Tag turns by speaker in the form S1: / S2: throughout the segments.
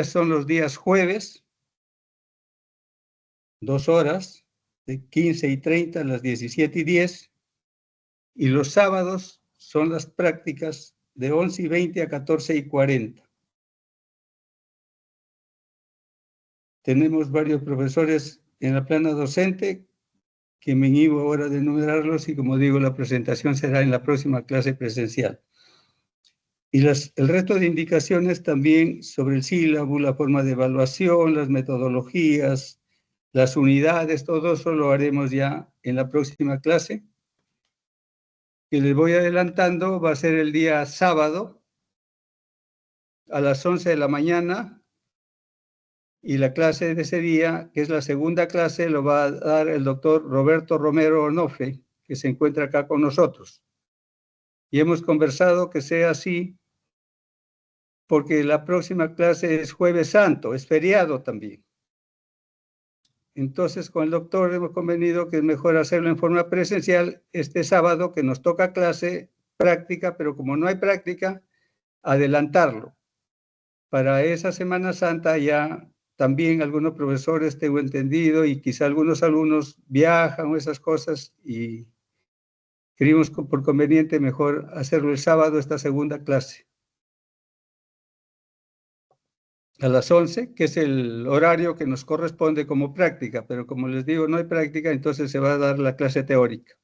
S1: son los días jueves, 2 horas, de 15:30 a las 17:10, y los sábados son las prácticas de 11:20 a 14:40. Tenemos varios profesores en la plana docente que me inhibo ahora de enumerarlos y, como digo, la presentación será en la próxima clase presencial. Y el resto de indicaciones también sobre el sílabo, la forma de evaluación, las metodologías, las unidades, todo eso lo haremos ya en la próxima clase, que les voy adelantando, va a ser el día sábado a las 11 de la mañana, y la clase de ese día, que es la segunda clase, lo va a dar el doctor Roberto Romero Onofre, que se encuentra acá con nosotros. Y hemos conversado que sea así, porque la próxima clase es Jueves Santo, es feriado también. Entonces, con el doctor hemos convenido que es mejor hacerlo en forma presencial este sábado, que nos toca clase práctica, pero como no hay práctica, adelantarlo. Para esa Semana Santa ya también algunos profesores, tengo entendido, y quizá algunos alumnos viajan o esas cosas, y creímos por conveniente mejor hacerlo el sábado, esta segunda clase, a las 11, que es el horario que nos corresponde como práctica, pero como les digo, no hay práctica, entonces se va a dar la clase teórica.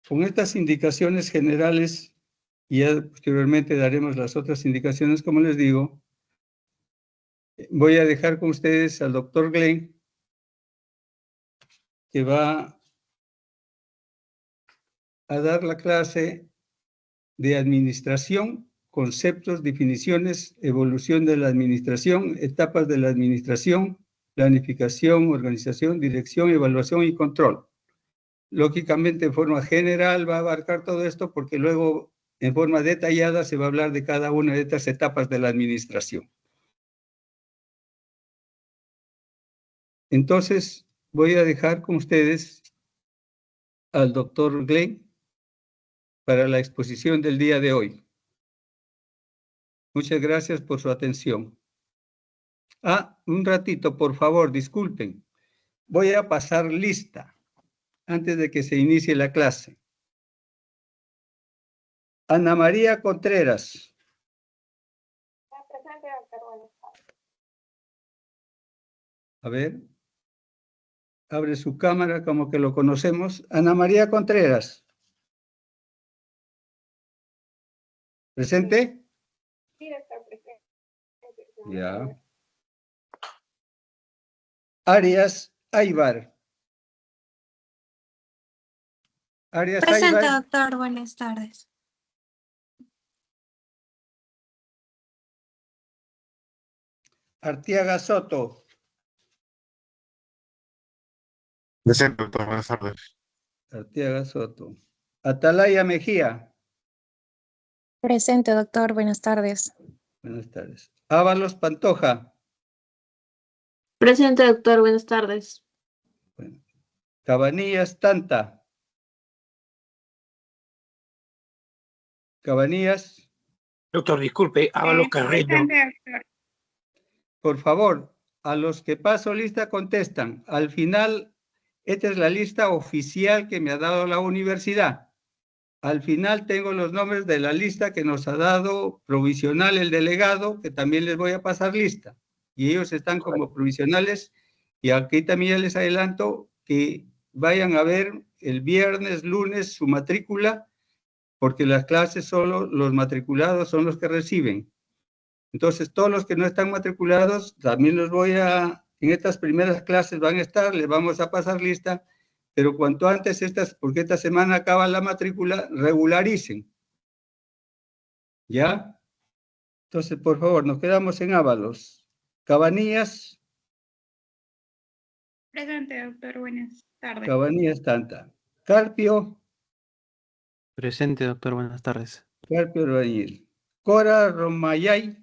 S1: Con estas indicaciones generales, y ya posteriormente daremos las otras indicaciones, como les digo, voy a dejar con ustedes al doctor Glenn, que va a dar la clase de administración, conceptos, definiciones, evolución de la administración, etapas de la administración, planificación, organización, dirección, evaluación y control. Lógicamente, en forma general va a abarcar todo esto, porque luego, en forma detallada, se va a hablar de cada una de estas etapas de la administración. Entonces, voy a dejar con ustedes al doctor Glenn para la exposición del día de hoy. Muchas gracias por su atención. Un ratito, por favor, disculpen. Voy a pasar lista antes de que se inicie la clase. Ana María Contreras.
S2: Presente, doctor. Buenas tardes.
S1: A ver. Abre su cámara como que lo conocemos. Ana María Contreras. ¿Presente?
S2: Sí, doctor, presente.
S1: Ya. Arias Aybar. Arias
S3: Presente,
S1: Aybar.
S3: doctor. Buenas tardes.
S1: Artiaga Soto.
S4: Presente, doctor. Buenas tardes.
S1: Artiaga Soto. Atalaya Mejía.
S5: Presente, doctor. Buenas tardes.
S1: Buenas tardes. Ábalos Pantoja.
S6: Presente, doctor. Buenas tardes.
S1: Bueno. Cabanillas Tanta. Cabanillas.
S7: Doctor, disculpe, Ábalos Carreño.
S2: Presente, doctor.
S1: Por favor, a los que paso lista contestan. Al final, esta es la lista oficial que me ha dado la universidad. Al final tengo los nombres de la lista que nos ha dado provisional el delegado, que también les voy a pasar lista. Y ellos están como provisionales, y aquí también ya les adelanto que vayan a ver el viernes, lunes su matrícula, porque las clases solo los matriculados son los que reciben. Entonces, todos los que no están matriculados, también los voy en estas primeras clases van a estar, les vamos a pasar lista, pero cuanto antes porque esta semana acaba la matrícula, regularicen. ¿Ya? Entonces, por favor, nos quedamos en Ábalos. Cabanillas.
S2: Presente, doctor. Buenas tardes.
S1: Cabanillas Tanta. Carpio.
S8: Presente, doctor. Buenas tardes.
S1: Carpio Albañil. Cora Romayay.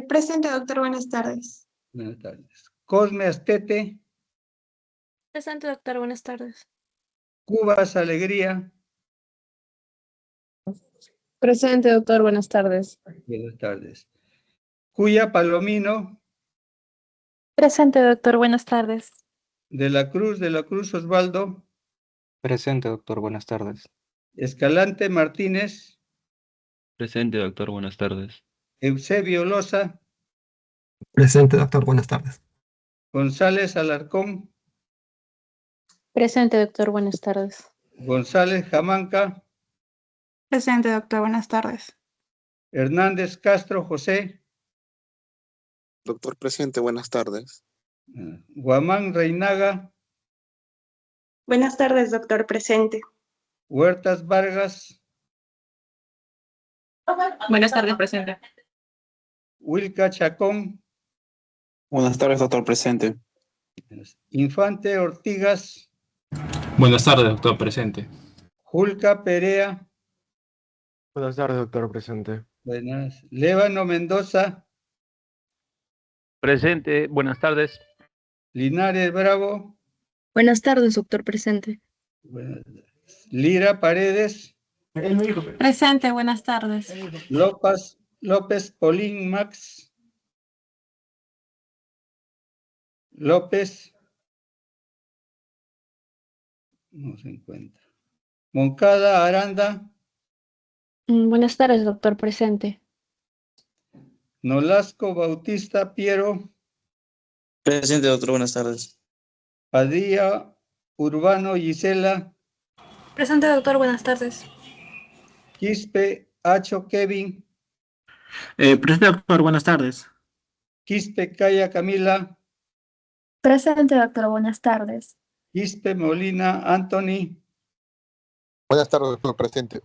S3: Presente, doctor. Buenas tardes.
S1: Buenas tardes. Cosme Astete.
S6: Presente, doctor. Buenas tardes.
S1: Cubas Alegría.
S5: Presente, doctor. Buenas tardes.
S1: Buenas tardes. Cuya Palomino,
S6: Presente, doctor. Buenas tardes.
S1: de la Cruz Osvaldo,
S8: Presente, doctor. Buenas tardes.
S1: Escalante Martínez,
S9: Presente, doctor. Buenas tardes.
S1: Eusebio Loza,
S10: Presente, doctor. Buenas tardes.
S1: González Alarcón,
S5: Presente, doctor. Buenas tardes.
S1: González Jamanca,
S3: Presente, doctor. Buenas tardes.
S1: Hernández Castro José,
S4: Doctor presente, buenas tardes.
S1: Guamán Reinaga,
S2: Buenas tardes, doctor. Presente.
S1: Huertas Vargas,
S6: Buenas tardes, presente.
S1: Wilca Chacón,
S10: Buenas tardes, doctor. Presente.
S1: Infante Ortigas,
S9: Buenas tardes, doctor. Presente.
S1: Julca Perea,
S8: Buenas tardes, doctor. Presente.
S1: buenas, Lévano Mendoza,
S9: Presente. Buenas tardes.
S1: Linares Bravo,
S3: Buenas tardes, doctor. Presente.
S1: buenas, Lira Paredes,
S3: Presente, buenas tardes.
S1: López Polín Max, López, no se encuentra. Moncada Aranda,
S6: Buenas tardes, doctor. Presente.
S1: Nolasco Bautista Piero,
S10: Presente, doctor. Buenas tardes.
S1: Padilla Urbano Gisela,
S3: Presente, doctor. Buenas tardes.
S1: Quispe Hacho Kevin,
S7: Presente, doctor. Buenas tardes.
S1: Quispe Calla Camila,
S3: Presente, doctor. Buenas tardes.
S1: Quispe Molina Anthony,
S4: Buenas tardes, doctor presente.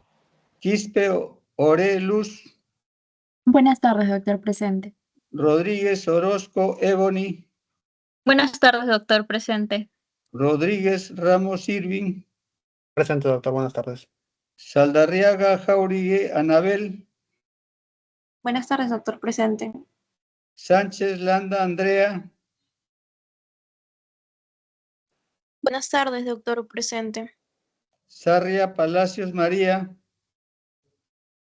S1: Quispe Ore Luz,
S3: Buenas tardes, doctor. Presente.
S1: Rodríguez Orozco Ebony,
S6: Buenas tardes, doctor. Presente.
S1: Rodríguez Ramos Irving,
S10: Presente, doctor. Buenas tardes.
S1: Saldarriaga Jauregui Anabel,
S3: Buenas tardes, doctor. Presente.
S1: Sánchez Landa Andrea,
S6: Buenas tardes, doctor. Presente.
S1: Sarria Palacios María,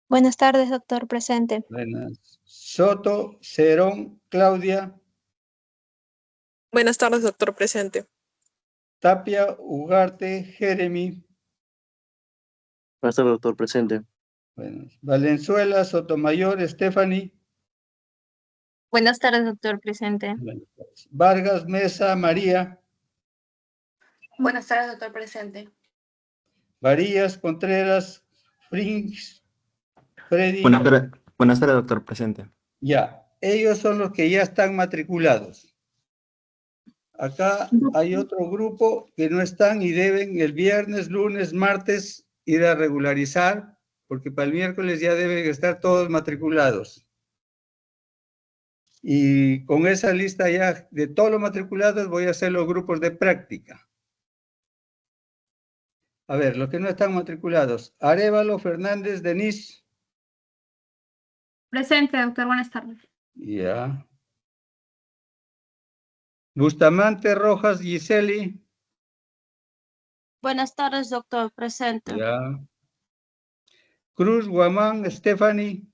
S5: Buenas tardes, doctor. Presente.
S1: buenas, Soto Cerón Claudia,
S11: Buenas tardes, doctor. Presente.
S1: Tapia Ugarte Jeremy,
S10: Buenas tardes, doctor. Presente.
S1: buenas, Valenzuela Sotomayor Stephanie,
S6: Buenas tardes, doctor. Presente.
S1: Vargas Mesa María,
S3: Buenas tardes, doctor. Presente.
S1: Varillas Contreras Frings Freddy.
S10: Buenas tardes, doctor. Presente.
S1: Ya, ellos son los que ya están matriculados. Acá hay otro grupo que no están y deben el viernes, lunes, martes ir a regularizar, porque para el miércoles ya deben estar todos matriculados. Y con esa lista ya de todos los matriculados voy a hacer los grupos de práctica. A ver, los que no están matriculados. Arévalo Fernández Denise.
S3: Presente, doctor. Buenas tardes.
S1: Ya. Bustamante Rojas Giseli.
S6: Buenas tardes, doctor. Presente.
S1: Ya. Cruz Guamán Stephanie.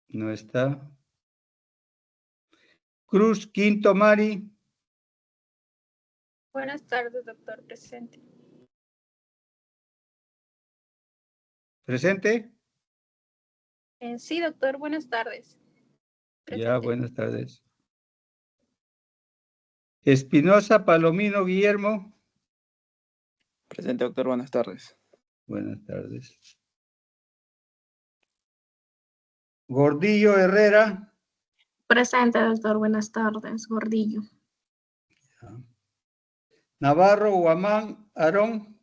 S1: No está. Cruz Quinto Mari.
S2: Buenas tardes, doctor. Presente.
S1: ¿Presente?
S2: Sí, doctor. Buenas tardes.
S1: Ya,
S2: Presente.
S1: buenas tardes. Espinosa Palomino Guillermo.
S10: Presente, doctor. Buenas tardes.
S1: Buenas tardes. Gordillo Herrera.
S3: Presente, doctor. Buenas tardes. Gordillo.
S1: Navarro Guamán Aarón.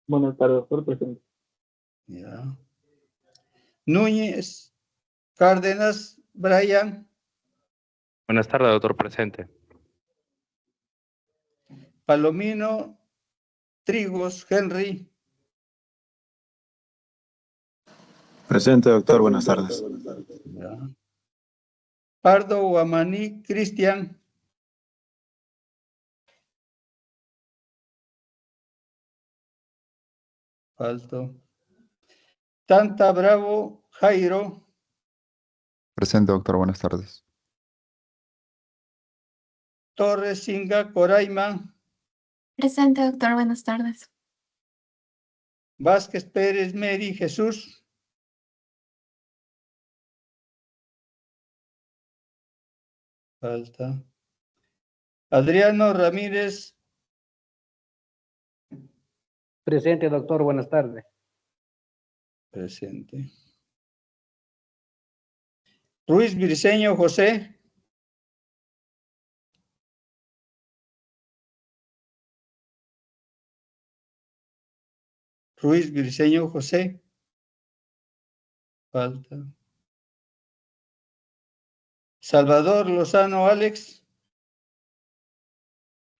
S10: Buenas tardes, doctor. Presente.
S1: Ya. Núñez Cárdenas Brian.
S9: Buenas tardes, doctor. Presente.
S1: Palomino Trigos Henry.
S10: Presente, doctor. Buenas tardes.
S1: Ya. Pardo Guamaní Cristian. Falto. Tanta Bravo Jairo.
S12: Presente, doctor. Buenas tardes.
S1: Torres Singa Coraima.
S3: Presente, doctor. Buenas tardes.
S1: Vázquez Pérez Mary Jesús. Falta. Adriano Ramírez.
S13: Presente, doctor. Buenas tardes.
S1: Presente. Ruiz Briceño José. Ruiz Briceño José. Falta. Salvador Lozano Alex.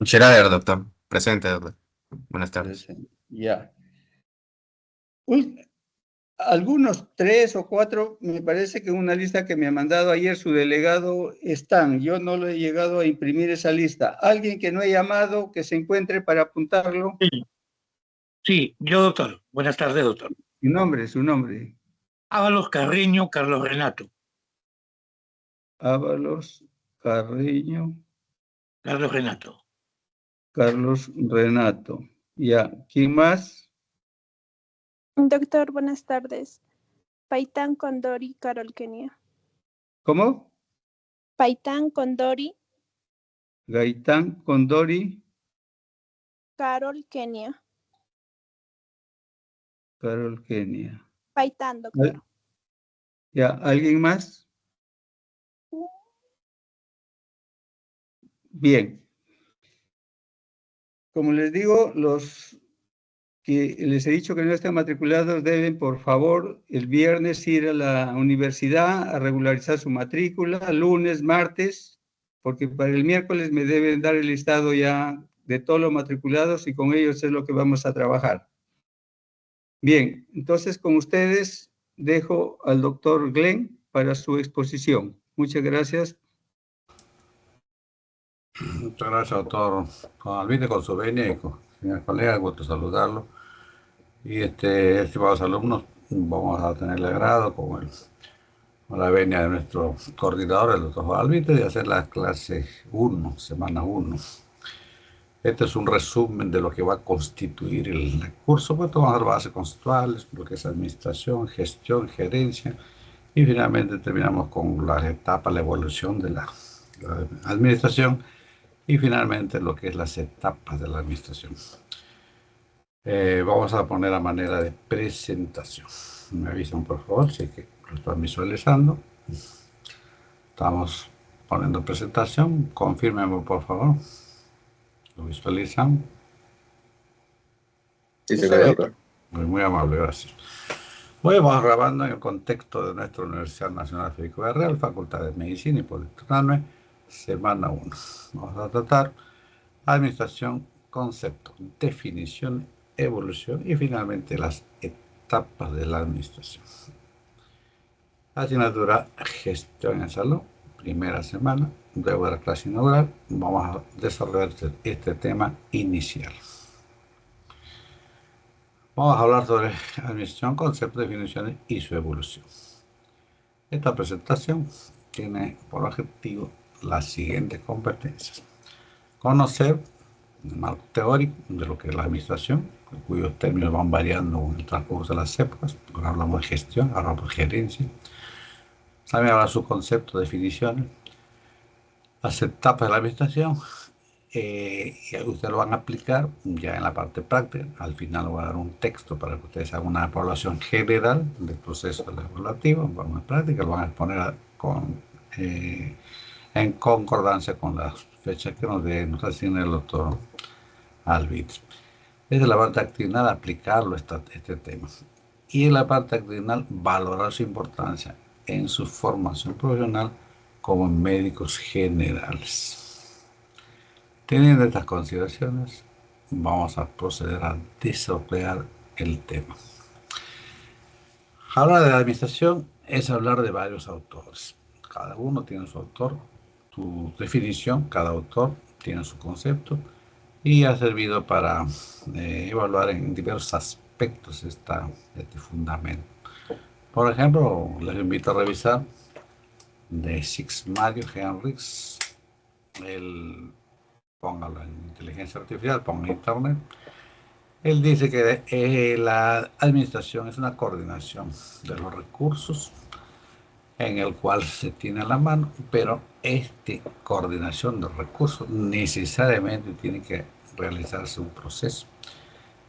S14: Schrader, doctor. Presente, doctor. Buenas tardes.
S1: Ya. Algunos 3 o 4, me parece que en una lista que me ha mandado ayer su delegado están. Yo no lo he llegado a imprimir esa lista. ¿Alguien que no he llamado, que se encuentre para apuntarlo?
S15: Sí, yo, doctor. Buenas tardes, doctor.
S1: Su nombre.
S15: Ábalos Carreño, Carlos Renato.
S1: Ábalos Carreño.
S15: Carlos Renato.
S1: Carlos Renato. Ya. ¿Quién más?
S2: Doctor, buenas tardes. Paitán Condori, Carol Kenia.
S1: ¿Cómo?
S2: Paitán Condori,
S1: Gaitán Condori.
S2: Carol Kenia.
S1: Carol Kenia.
S2: Paitán, doctor.
S1: Ya. ¿Alguien más? Bien. Como les digo, los que les he dicho que no están matriculados deben, por favor, el viernes ir a la universidad a regularizar su matrícula, lunes, martes, porque para el miércoles me deben dar el listado ya de todos los matriculados y con ellos es lo que vamos a trabajar. Bien, entonces con ustedes dejo al doctor Glenn para su exposición. Muchas gracias.
S16: Muchas gracias, doctor Alvite, con su venia y con señores colegas, gusto saludarlo. Y estimados alumnos, vamos a tener el agrado con la venia de nuestro coordinador, el doctor Alvite, de hacer la clase 1, semana 1. Este es un resumen de lo que va a constituir el curso, pues tomamos las bases conceptuales, lo que es administración, gestión, gerencia, y finalmente terminamos con las etapas, la evolución de la administración, y finalmente lo que es las etapas de la administración. Vamos a poner a manera de presentación. Me avisan por favor si que lo están visualizando. Estamos poniendo presentación. Confírmenme por favor. ¿Lo visualizan?
S4: Sí, se ve, doctor.
S16: Muy amable, gracias. Hoy vamos grabando en el contexto de nuestra Universidad Nacional Federico Villarreal, Facultad de Medicina y Politécnico, semana 1. Vamos a tratar administración, concepto, definición, evolución y finalmente las etapas de la administración. Asignatura gestión en salud, primera semana, luego de la clase inaugural, vamos a desarrollar este tema inicial. Vamos a hablar sobre administración, concepto, definiciones y su evolución. Esta presentación tiene por objetivo las siguientes competencias. Conocer el marco teórico de lo que es la administración, cuyos términos van variando en el transcurso de las épocas. Ahora hablamos de gestión, ahora hablamos de gerencia. También hablar de su concepto, definiciones, las etapas de la administración, y ustedes lo van a aplicar ya en la parte práctica. Al final voy a dar un texto para que ustedes hagan una evaluación general del proceso evaluativo, una práctica, lo van a exponer en concordancia con las fechas que nos asigna el doctor Alvite. Esa es la parte actinal, aplicarlo este tema. Y en la parte actinal, valorar su importancia en su formación profesional como médicos generales. Teniendo estas consideraciones, vamos a proceder a desarrollar el tema. Hablar de la administración es hablar de varios autores. Cada uno tiene su autor, su definición, cada autor tiene su concepto y ha servido para evaluar en diversos aspectos aspectos este fundamento. Por ejemplo, les invito a revisar de Csikszentmihalyi Henrichs, póngalo en inteligencia artificial, póngalo en internet. Él dice que la administración es una coordinación de los recursos en el cual se tiene a la mano, pero esta coordinación de recursos necesariamente tiene que realizarse un proceso.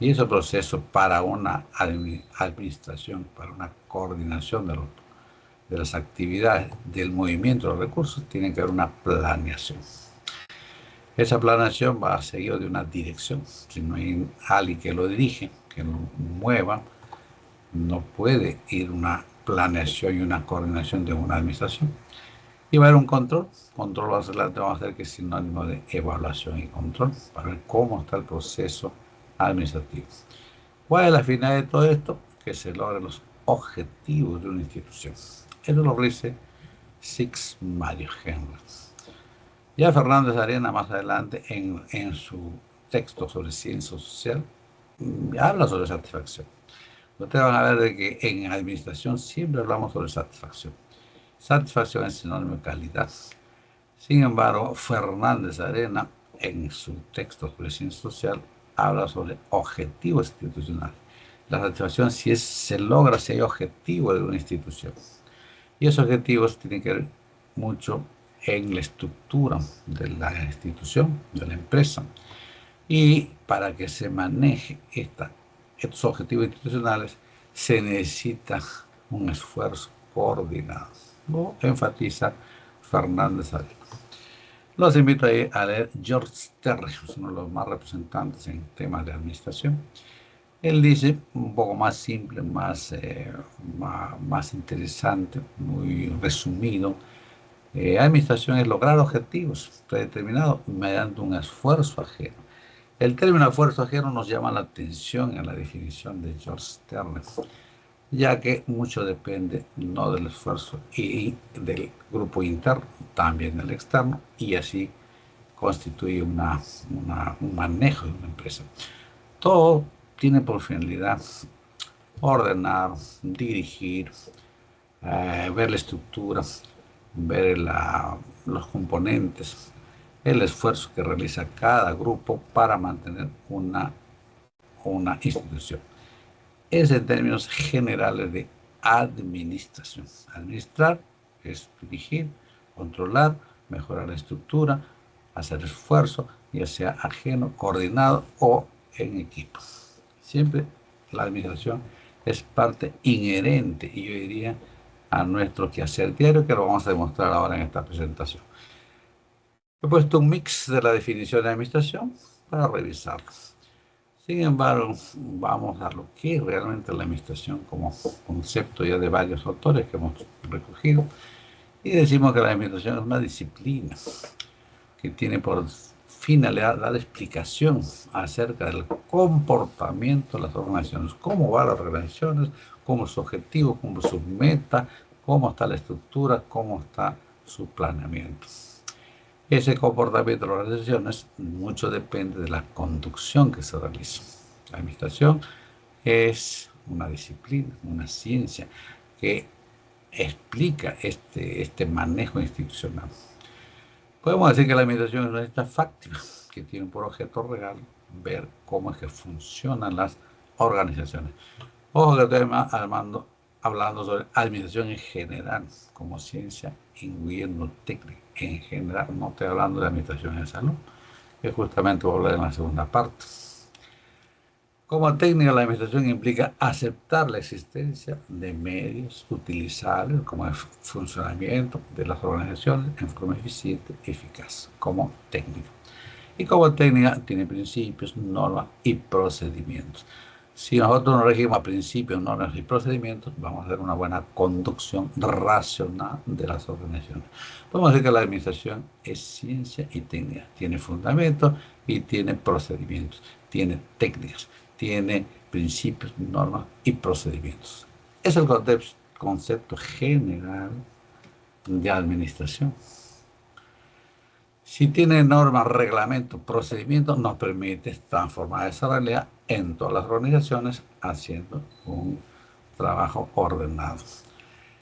S16: Y ese proceso para una administración, para una coordinación de las actividades del movimiento de los recursos, tiene que haber una planeación. Esa planeación va a seguir de una dirección. Si no hay alguien que lo dirige, que lo mueva, no puede ir una planeación y una coordinación de una administración. Y va a haber un control. Control más adelante vamos a hacer que es sinónimo de evaluación y control para ver cómo está el proceso administrativo. ¿Cuál es la finalidad de todo esto? Que se logren los objetivos de una institución. Eso lo dice Csikszentmihalyi Henrichs. Ya Fernández Arena más adelante en su texto sobre ciencia social habla sobre satisfacción. Ustedes van a ver de que en administración siempre hablamos sobre satisfacción. Satisfacción es sinónimo de calidad. Sin embargo, Fernández Arena en su texto sobre ciencia social habla sobre objetivos institucionales. La satisfacción se logra si hay objetivos de una institución. Y esos objetivos tienen que ver mucho en la estructura de la institución, de la empresa. Y para que se maneje estos objetivos institucionales, se necesita un esfuerzo coordinado. Lo enfatiza Fernández Arena. Los invito a leer George Terry, uno de los más representantes en temas de administración. Él dice un poco más simple, más interesante, muy resumido. Administración es lograr objetivos predeterminados mediante un esfuerzo ajeno. El término esfuerzo ajeno nos llama la atención en la definición de George Terry, ya que mucho depende no del esfuerzo y del grupo interno, también del externo, y así constituye un manejo de una empresa. Todo tiene por finalidad ordenar, dirigir, ver la estructura, ver los componentes, el esfuerzo que realiza cada grupo para mantener una institución. Es en términos generales de administración. Administrar es dirigir, controlar, mejorar la estructura, hacer esfuerzo, ya sea ajeno, coordinado o en equipo. Siempre la administración es parte inherente, y yo diría, a nuestro quehacer diario, que lo vamos a demostrar ahora en esta presentación. He puesto un mix de la definición de administración para revisarlo. Sin embargo, vamos a lo que es realmente la administración como concepto ya de varios autores que hemos recogido, y decimos que la administración es una disciplina que tiene por finalidad dar explicación acerca del comportamiento de las organizaciones, cómo van las organizaciones, cómo es su objetivo, cómo es su meta, cómo está la estructura, cómo está su planeamiento. Ese comportamiento de las organizaciones mucho depende de la conducción que se realiza. La administración es una disciplina, una ciencia que explica este manejo institucional. Podemos decir que la administración es una ciencia fáctica que tiene por objeto real ver cómo es que funcionan las organizaciones. Ojo que estoy hablando sobre administración en general, como ciencia, incluyendo técnica. En general, no estoy hablando de administración en salud, que justamente voy a hablar en la segunda parte. Como técnica, la administración implica aceptar la existencia de medios utilizables como el funcionamiento de las organizaciones en forma eficiente y eficaz, como técnica. Y como técnica tiene principios, normas y procedimientos. Si nosotros nos regimos a principios, normas y procedimientos, vamos a hacer una buena conducción racional de las organizaciones. Podemos decir que la administración es ciencia y técnica. Tiene fundamentos y tiene procedimientos. Tiene técnicas, tiene principios, normas y procedimientos. Es el concepto general de administración. Si tiene normas, reglamentos, procedimientos, nos permite transformar esa realidad en todas las organizaciones haciendo un trabajo ordenado.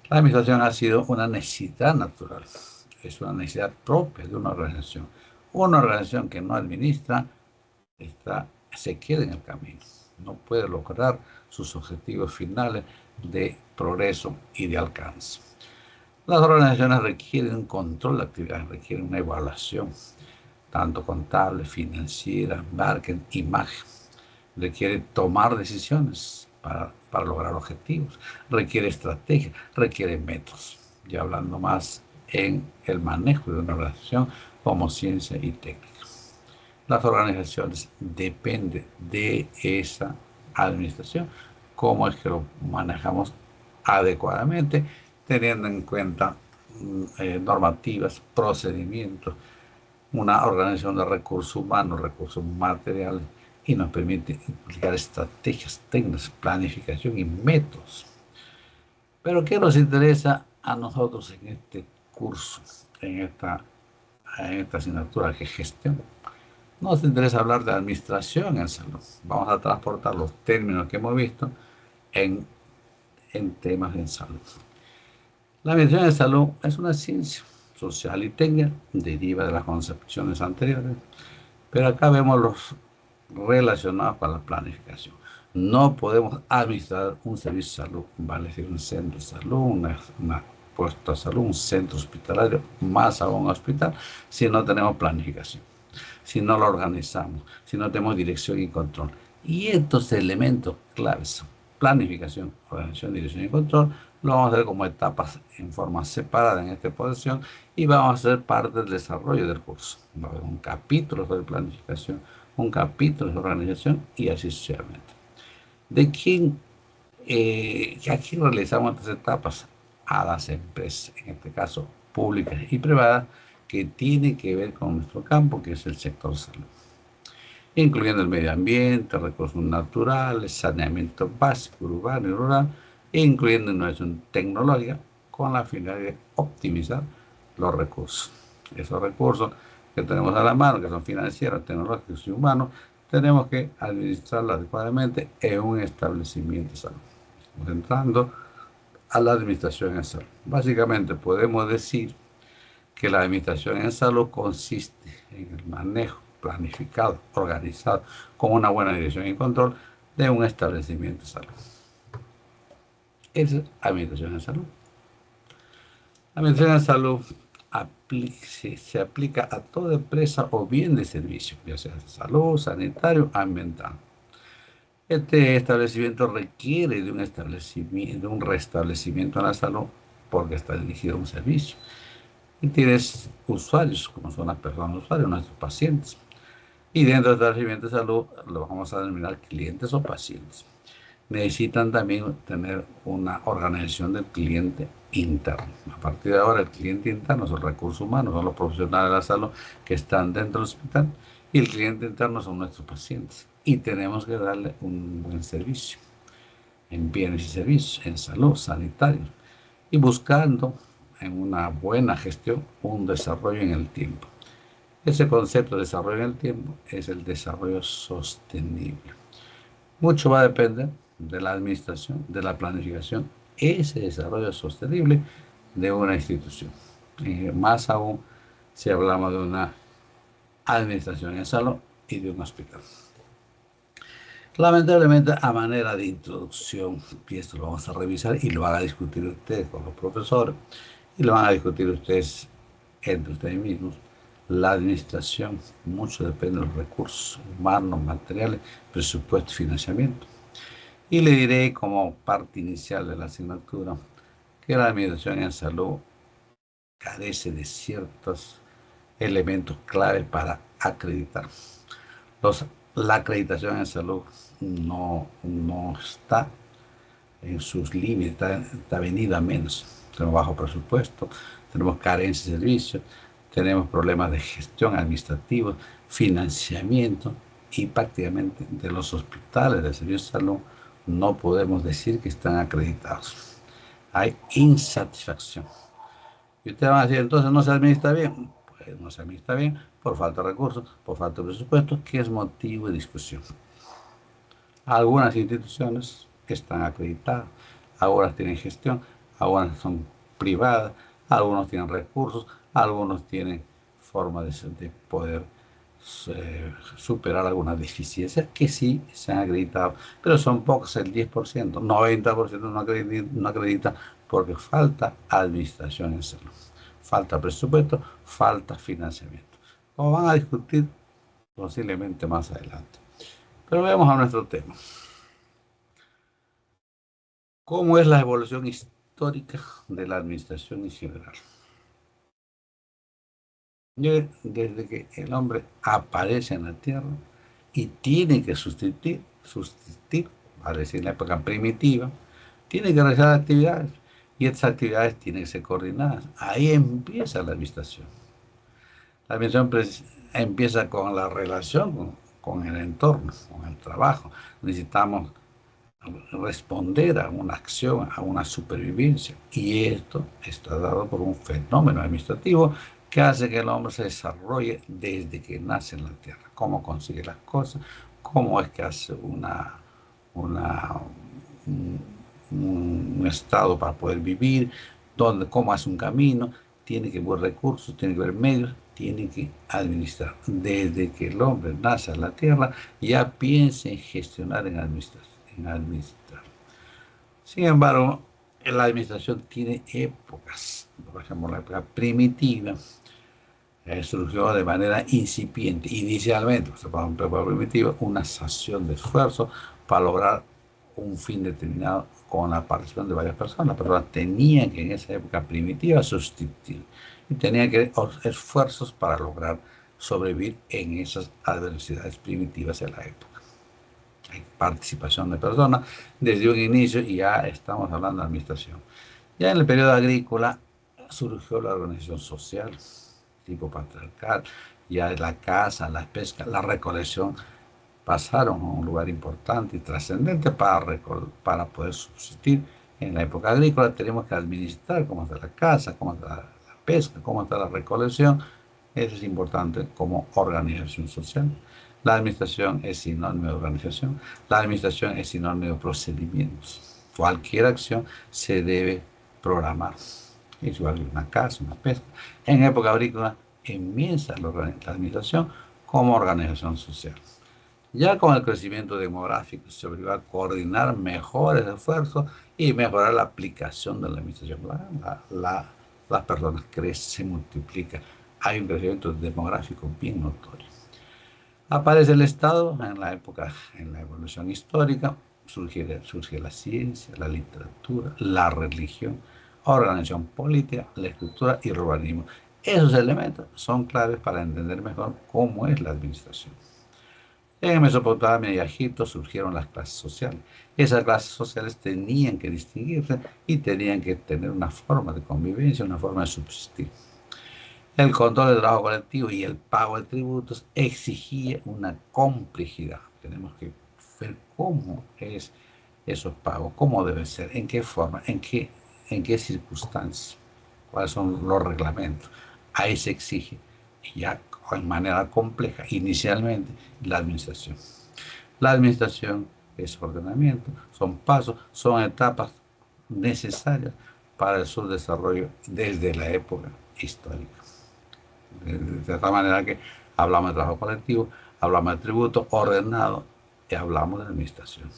S16: La administración ha sido una necesidad natural, es una necesidad propia de una organización. Una organización que no administra se queda en el camino, no puede lograr sus objetivos finales de progreso y de alcance. Las organizaciones requieren un control de actividades, requieren una evaluación, tanto contable, financiera, marketing, imagen. Requiere tomar decisiones para lograr objetivos, requiere estrategia, requiere métodos. Ya hablando más en el manejo de una organización como ciencia y técnica. Las organizaciones dependen de esa administración, cómo es que lo manejamos adecuadamente, teniendo en cuenta normativas, procedimientos, una organización de recursos humanos, recursos materiales, y nos permite aplicar estrategias, técnicas, planificación y métodos. Pero ¿qué nos interesa a nosotros en este curso, en esta asignatura que es gestión? Nos interesa hablar de administración en salud. Vamos a transportar los términos que hemos visto en temas en salud. La administración en salud es una ciencia social y técnica, deriva de las concepciones anteriores, pero acá vemos los relacionados con la planificación. No podemos administrar un servicio de salud, vale decir un centro de salud, una puesto de salud, un centro hospitalario, más aún un hospital, si no tenemos planificación, si no lo organizamos, si no tenemos dirección y control. Y estos elementos claves, planificación, organización, dirección y control, lo vamos a hacer como etapas en forma separada en esta exposición y vamos a ser parte del desarrollo del curso. Va a haber un capítulo sobre planificación, un capítulo sobre organización y así sucesivamente. Aquí realizamos estas etapas a las empresas, en este caso públicas y privadas, que tiene que ver con nuestro campo, que es el sector salud, incluyendo el medio ambiente, recursos naturales, saneamiento básico, urbano y rural, incluyendo innovación tecnológica, con la finalidad de optimizar los recursos. Esos recursos que tenemos a la mano, que son financieros, tecnológicos y humanos, tenemos que administrarlos adecuadamente en un establecimiento de salud. Estamos entrando a la administración en salud. Básicamente podemos decir que la administración en salud consiste en el manejo planificado, organizado, con una buena dirección y control de un establecimiento de salud. Esa es la administración en salud. La administración en salud se aplica a toda empresa o bien de servicio, ya sea salud, sanitario, ambiental. Este establecimiento requiere de un restablecimiento en la salud porque está dirigido a un servicio. Y tienes usuarios, como son las personas usuarios, nuestros pacientes. Y dentro del establecimiento de salud lo vamos a denominar clientes o pacientes. Necesitan también tener una organización del cliente interno. A partir de ahora, el cliente interno son recursos humanos, son los profesionales de la salud que están dentro del hospital, y el cliente interno son nuestros pacientes. Y tenemos que darle un buen servicio en bienes y servicios, en salud, sanitario, y buscando en una buena gestión un desarrollo en el tiempo. Ese concepto de desarrollo en el tiempo es el desarrollo sostenible. Mucho va a depender de la administración, de la planificación, ese desarrollo sostenible de una institución. Más aún si hablamos de una administración en salud y de un hospital. Lamentablemente, a manera de introducción, y esto lo vamos a revisar y lo van a discutir ustedes con los profesores, y lo van a discutir ustedes entre ustedes mismos, la administración, mucho depende de los recursos humanos, materiales, presupuesto y financiamiento. Y le diré como parte inicial de la asignatura que la administración en salud carece de ciertos elementos clave para acreditar. La acreditación en salud no está en sus límites, está venida a menos. Tenemos bajo presupuesto, tenemos carencia de servicios, tenemos problemas de gestión administrativa, financiamiento, y prácticamente de los hospitales de servicio de salud no podemos decir que están acreditados. Hay insatisfacción. Y ustedes van a decir, entonces no se administra bien. Pues no se administra bien por falta de recursos, por falta de presupuesto, que es motivo de discusión. Algunas instituciones están acreditadas, algunas tienen gestión, algunas son privadas, algunos tienen recursos, algunos tienen forma de poder superar algunas deficiencias que sí se han acreditado, pero son pocos, el 10%, 90% no acredita porque falta administración en salud, falta presupuesto, falta financiamiento. Como van a discutir posiblemente más adelante. Pero veamos a nuestro tema. ¿Cómo es la evolución histórica de la administración en general? Desde que el hombre aparece en la tierra y tiene que subsistir, vale decir, en la época primitiva, tiene que realizar actividades y estas actividades tienen que ser coordinadas. Ahí empieza la administración. La administración empieza con la relación con el entorno, con el trabajo. Necesitamos responder a una acción, a una supervivencia. Y esto está dado por un fenómeno administrativo que hace que el hombre se desarrolle desde que nace en la tierra. Cómo consigue las cosas, cómo es que hace un estado para poder vivir, cómo hace un camino, tiene que ver recursos, tiene que ver medios, tiene que administrar. Desde que el hombre nace en la tierra, ya piensa en gestionar, en administrar. Sin embargo, la administración tiene épocas. Por ejemplo, la época primitiva surgió de manera incipiente. Inicialmente, para un época primitiva, una acción de esfuerzo para lograr un fin determinado con la participación de varias personas. Las personas tenían que en esa época primitiva subsistir y tenían que hacer esfuerzos para lograr sobrevivir en esas adversidades primitivas de la época. Hay participación de personas desde un inicio y ya estamos hablando de administración. Ya en el periodo agrícola surgió la organización social, tipo patriarcal, ya la caza, la pesca, la recolección pasaron a un lugar importante y trascendente para poder subsistir. En la época agrícola tenemos que administrar cómo está la caza, cómo está la pesca, cómo está la recolección. Eso es importante como organización social. La administración es sinónimo de organización. La administración es sinónimo de procedimientos. Cualquier acción se debe programar. Es igual que una caza, una pesca. En época agrícola comienza la administración como organización social. Ya con el crecimiento demográfico se va a coordinar mejores esfuerzos y mejorar la aplicación de la administración. Las personas crecen, se multiplican. Hay un crecimiento demográfico bien notorio. Aparece el Estado en la evolución histórica, surge la ciencia, la literatura, la religión, organización política, la escultura y el urbanismo. Esos elementos son claves para entender mejor cómo es la administración. En Mesopotamia y Egipto surgieron las clases sociales. Esas clases sociales tenían que distinguirse y tenían que tener una forma de convivencia, una forma de subsistir. El control del trabajo colectivo y el pago de tributos exigía una complejidad. Tenemos que ver cómo es esos pagos, cómo deben ser, en qué forma, en qué circunstancias, cuáles son los reglamentos. Ahí se exige, y ya de manera compleja, inicialmente, la administración. La administración es ordenamiento, son pasos, son etapas necesarias para su desarrollo desde la época histórica. De tal manera que hablamos de trabajo colectivo, hablamos de tributo ordenado y hablamos de administración.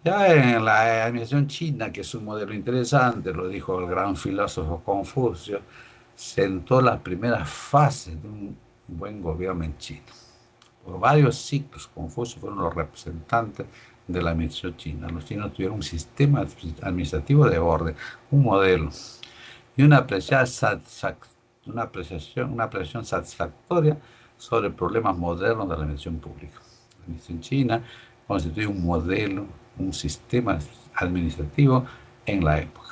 S16: Ya en la administración china, que es un modelo interesante, lo dijo el gran filósofo Confucio, sentó las primeras fases de un buen gobierno en China. Por varios siglos, Confucio fueron los representantes de la administración china. Los chinos tuvieron un sistema administrativo de orden, un modelo y una apreciación satisfactoria sobre problemas modernos de la administración pública. La administración china constituye un modelo, un sistema administrativo en la época.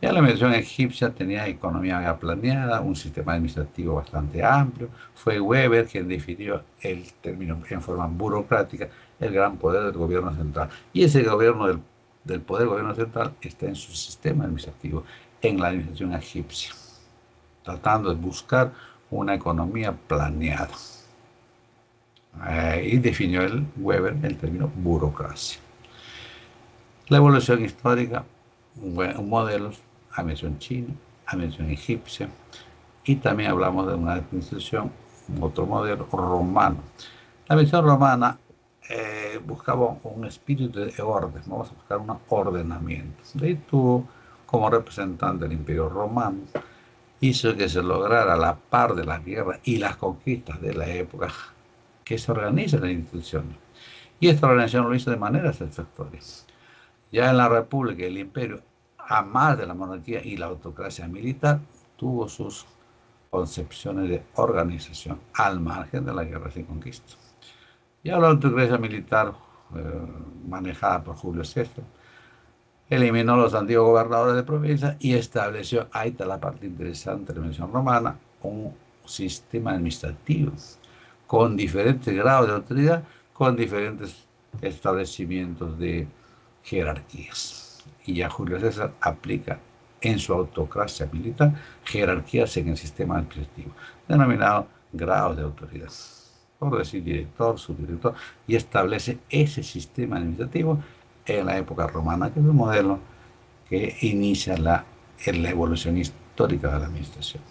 S16: Ya la administración egipcia tenía economía ya planeada, un sistema administrativo bastante amplio. Fue Weber quien definió el término en forma burocrática, el gran poder del gobierno central. Y ese gobierno del poder del gobierno central está en su sistema administrativo, en la administración egipcia, tratando de buscar una economía planeada. Y definió Weber el término burocracia. La evolución histórica, modelos, administración china, administración egipcia, y también hablamos de una administración, otro modelo romano. La administración romana buscaba un espíritu de orden, vamos a buscar un ordenamiento. De ahí tuvo como representante del Imperio Romano, hizo que se lograra a la par de las guerras y las conquistas de la época que se organizan las instituciones. Y esta organización lo hizo de manera satisfactoria. Ya en la República y el Imperio, a más de la monarquía y la autocracia militar, tuvo sus concepciones de organización al margen de la guerra y conquista. Ya la autocracia militar, manejada por Julio César, eliminó los antiguos gobernadores de provincia y estableció, ahí está la parte interesante de la administración romana, un sistema administrativo con diferentes grados de autoridad, con diferentes establecimientos de jerarquías. Y ya Julio César aplica en su autocracia militar jerarquías en el sistema administrativo, denominado grados de autoridad, por decir director, subdirector, y establece ese sistema administrativo en la época romana, que es un modelo que inicia la evolución histórica de la administración.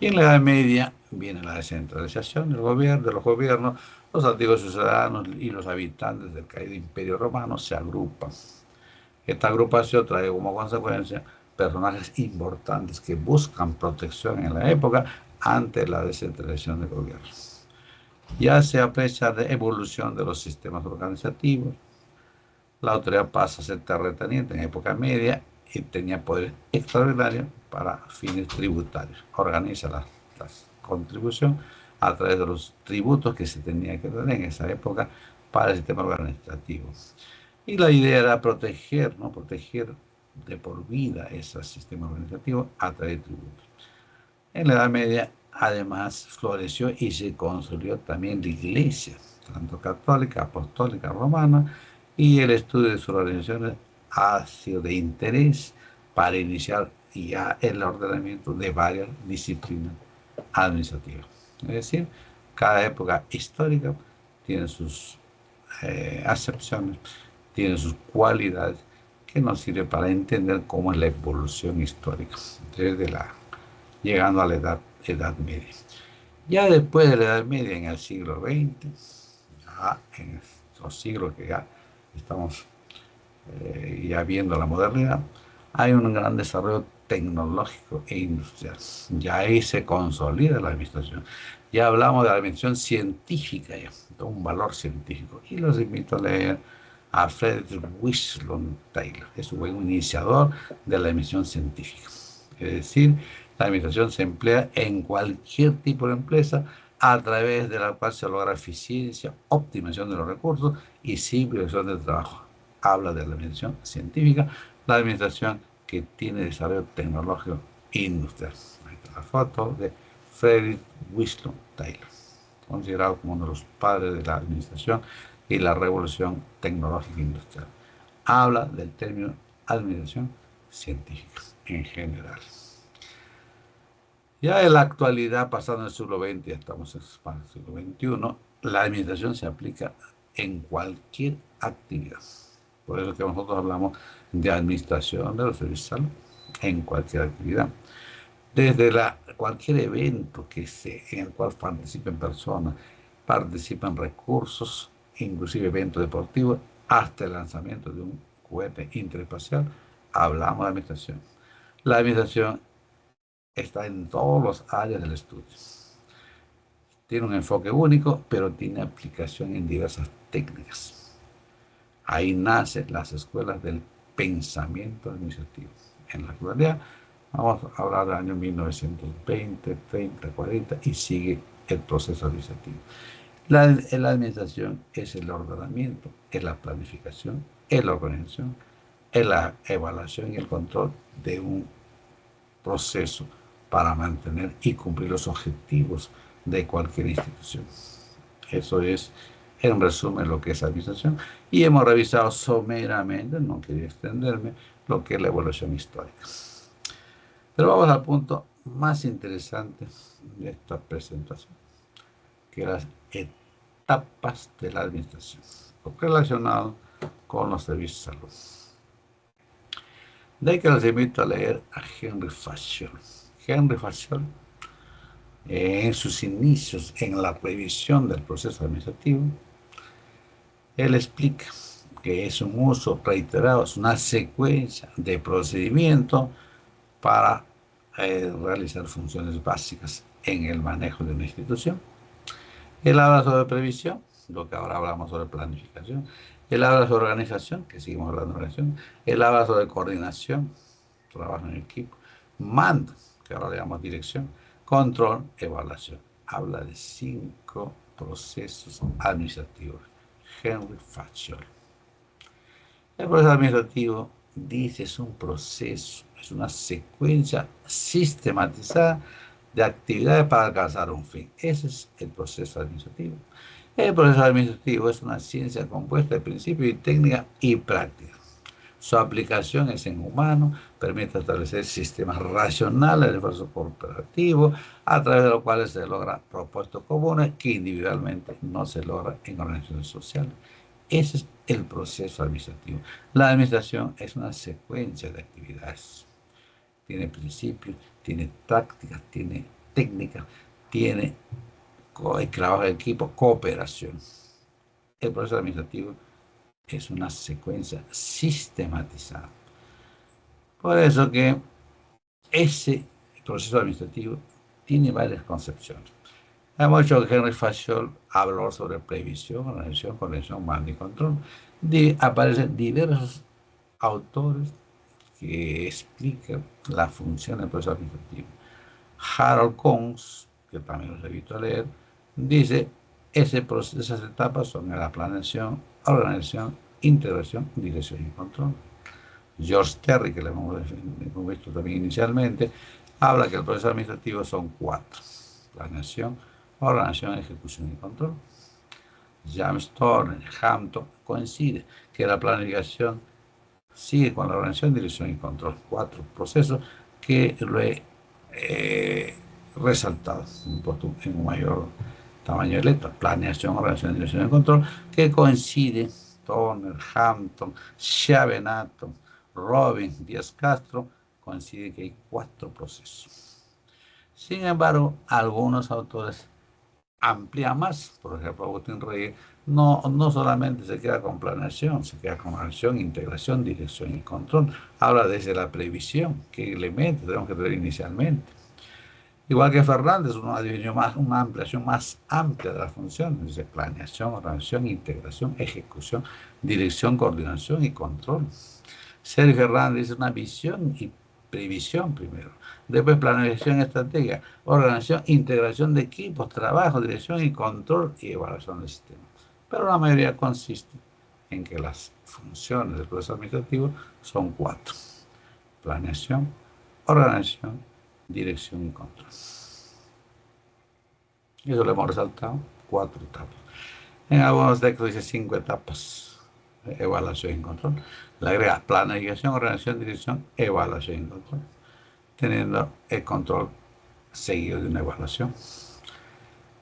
S16: Y en la Edad Media viene la descentralización del gobierno, de los gobiernos, los antiguos ciudadanos y los habitantes del caído Imperio Romano se agrupan. Esta agrupación trae como consecuencia personajes importantes que buscan protección en la época ante la descentralización del gobierno. Ya se aprecia la evolución de los sistemas organizativos. La autoridad pasa a ser terrateniente en época media y tenía poderes extraordinarios para fines tributarios. Organiza la contribución a través de los tributos que se tenía que tener en esa época para el sistema organizativo. Y la idea era proteger de por vida ese sistema organizativo a través de tributos. En la Edad Media, además, floreció y se construyó también la iglesia, tanto católica, apostólica, romana, y el estudio de sus organizaciones ha sido de interés para iniciar ya el ordenamiento de varias disciplinas administrativas. Es decir, cada época histórica tiene sus acepciones, tiene sus cualidades que nos sirven para entender cómo es la evolución histórica, llegando a la edad Media. Ya después de la Edad Media, en el siglo XX, ya en los siglos que ya estamos ya viendo la modernidad, hay un gran desarrollo tecnológico e industrial. Ya ahí se consolida la administración. Ya hablamos de la administración científica, ya, de un valor científico. Y los invito a leer a Frederick Winslow Taylor. Es un buen iniciador de la administración científica. Es decir, la administración se emplea en cualquier tipo de empresa a través de la cual se logra eficiencia, optimización de los recursos y simplificación del trabajo. Habla de la administración científica, la administración que tiene desarrollo tecnológico industrial. Ahí está la foto de Frederick Winslow Taylor, considerado como uno de los padres de la administración y la revolución tecnológica industrial. Habla del término administración científica en general. Ya en la actualidad, pasando el siglo XX, ya estamos en el siglo XXI, la administración se aplica en cualquier actividad. Por eso que nosotros hablamos de administración de los servicios de salud, en cualquier actividad. Desde cualquier evento en el cual participen personas, participan recursos, inclusive eventos deportivos, hasta el lanzamiento de un cohete interespacial, hablamos de administración. La administración está en todas las áreas del estudio. Tiene un enfoque único, pero tiene aplicación en diversas técnicas. Ahí nacen las escuelas del pensamiento administrativo. En la actualidad, vamos a hablar del año 1920, 30, 40 y sigue el proceso administrativo. La administración es el ordenamiento, es la planificación, es la organización, es la evaluación y el control de un proceso para mantener y cumplir los objetivos de cualquier institución. Eso es, en resumen, lo que es administración. Y hemos revisado someramente, no quería extenderme, lo que es la evolución histórica. Pero vamos al punto más interesante de esta presentación, que es las etapas de la administración, relacionado con los servicios de salud. De ahí que les invito a leer a Henry Fayol. Henry Fayol, en sus inicios en la revisión del proceso administrativo, él explica que es un uso reiterado, es una secuencia de procedimientos para realizar funciones básicas en el manejo de una institución. Él habla sobre previsión, lo que ahora hablamos sobre planificación. Él habla sobre organización, que seguimos hablando de organización. Él habla sobre coordinación, trabajo en equipo. Mando, que ahora le llamamos dirección. Control, evaluación. Habla de 5 procesos administrativos. Henry Fayol. El proceso administrativo, dice, es un proceso, es una secuencia sistematizada de actividades para alcanzar un fin. Ese es el proceso administrativo. El proceso administrativo es una ciencia compuesta de principios y técnica y práctica. Su aplicación es en humano, permite establecer sistemas racionales de esfuerzo cooperativo, a través de los cuales se logran propósitos comunes que individualmente no se logran en organizaciones sociales. Ese es el proceso administrativo. La administración es una secuencia de actividades. Tiene principios, tiene prácticas, tiene técnicas, tiene trabajo de equipo, cooperación. El proceso administrativo es una secuencia sistematizada. Por eso que ese proceso administrativo tiene varias concepciones. Hemos dicho que Henry Fayol habló sobre previsión, organización, coordinación, mando y control. Aparecen diversos autores que explican la función del proceso administrativo. Harold Combs, que también los invito a leer, dice, esas etapas son la planeación, organización, integración, dirección y control. George Terry, que lo hemos visto también inicialmente, habla que el proceso administrativo son 4. Planeación, organización, ejecución y control. James Turner, Hampton, coincide que la planificación sigue con la organización, dirección y control. 4 procesos que lo he resaltado en un mayor tamaño de letra. Planeación, organización, dirección y control, que coincide Turner, Hampton, Shavenato, Robin, Díaz Castro, coincide que hay 4 procesos. Sin embargo, algunos autores amplían más. Por ejemplo, Agustín Reyes no solamente se queda con planeación, se queda con organización, integración, dirección y control. Habla desde la previsión, qué elementos tenemos que tener inicialmente. Igual que Fernández, una ampliación más amplia de las funciones, dice planeación, organización, integración, ejecución, dirección, coordinación y control. Sergio Hernández dice una visión y previsión primero, después planificación estratégica, organización, integración de equipos, trabajo, dirección y control y evaluación del sistema. Pero la mayoría consiste en que las funciones del proceso administrativo son 4. Planeación, organización, dirección y control. Eso lo hemos resaltado, 4 etapas. En algunos textos dice 5 etapas, evaluación y control. Le agrega planificación, organización, dirección, evaluación y control, teniendo el control seguido de una evaluación.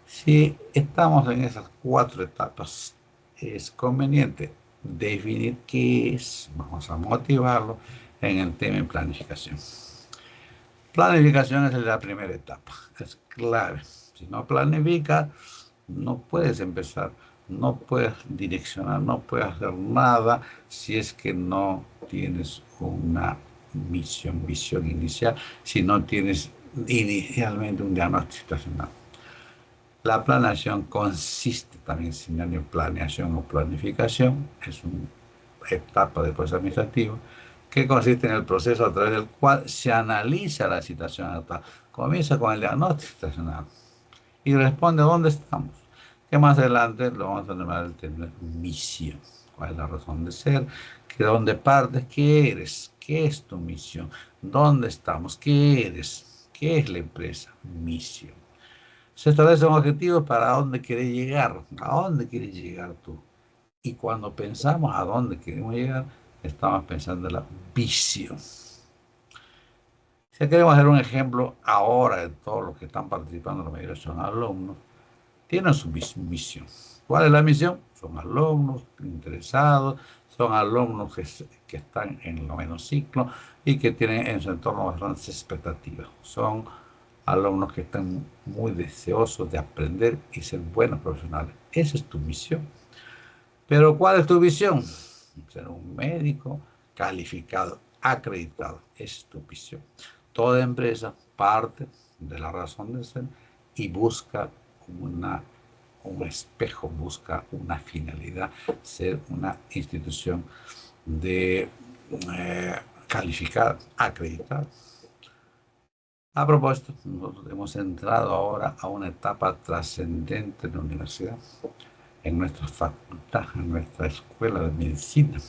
S16: Si estamos en esas 4 etapas, es conveniente definir qué es, vamos a motivarlo en el tema de planificación. Planificación es la primera etapa, es clave. Si no planificas, no puedes empezar, no puedes direccionar, no puedes hacer nada si es que no tienes una visión inicial, si no tienes inicialmente un diagnóstico situacional. La planeación consiste también en planeación o planificación, es una etapa del proceso administrativo que consiste en el proceso a través del cual se analiza la situación actual. Comienza con el diagnóstico situacional y responde a dónde estamos, que más adelante lo vamos a denominar el término misión. ¿Cuál es la razón de ser? ¿De dónde partes? ¿Qué eres? ¿Qué es tu misión? ¿Dónde estamos? ¿Qué eres? ¿Qué es la empresa? Misión. Se establecen objetivos para dónde quieres llegar. ¿A dónde quieres llegar tú? Y cuando pensamos a dónde queremos llegar, estamos pensando en la visión. Si queremos hacer un ejemplo ahora de todos los que están participando, la mayoría son alumnos, tienen su misión. ¿Cuál es la misión? Son alumnos interesados, son alumnos que están en el 9º ciclo y que tienen en su entorno bastantes expectativas. Son alumnos que están muy deseosos de aprender y ser buenos profesionales. Esa es tu misión. Pero ¿cuál es tu visión? Ser un médico calificado, acreditado. Esa es tu visión. Toda empresa parte de la razón de ser y busca un espejo, busca una finalidad, ser una institución calificada, acreditada. A propósito, nosotros hemos entrado ahora a una etapa trascendente en la universidad, en nuestra facultad, en nuestra escuela de medicina,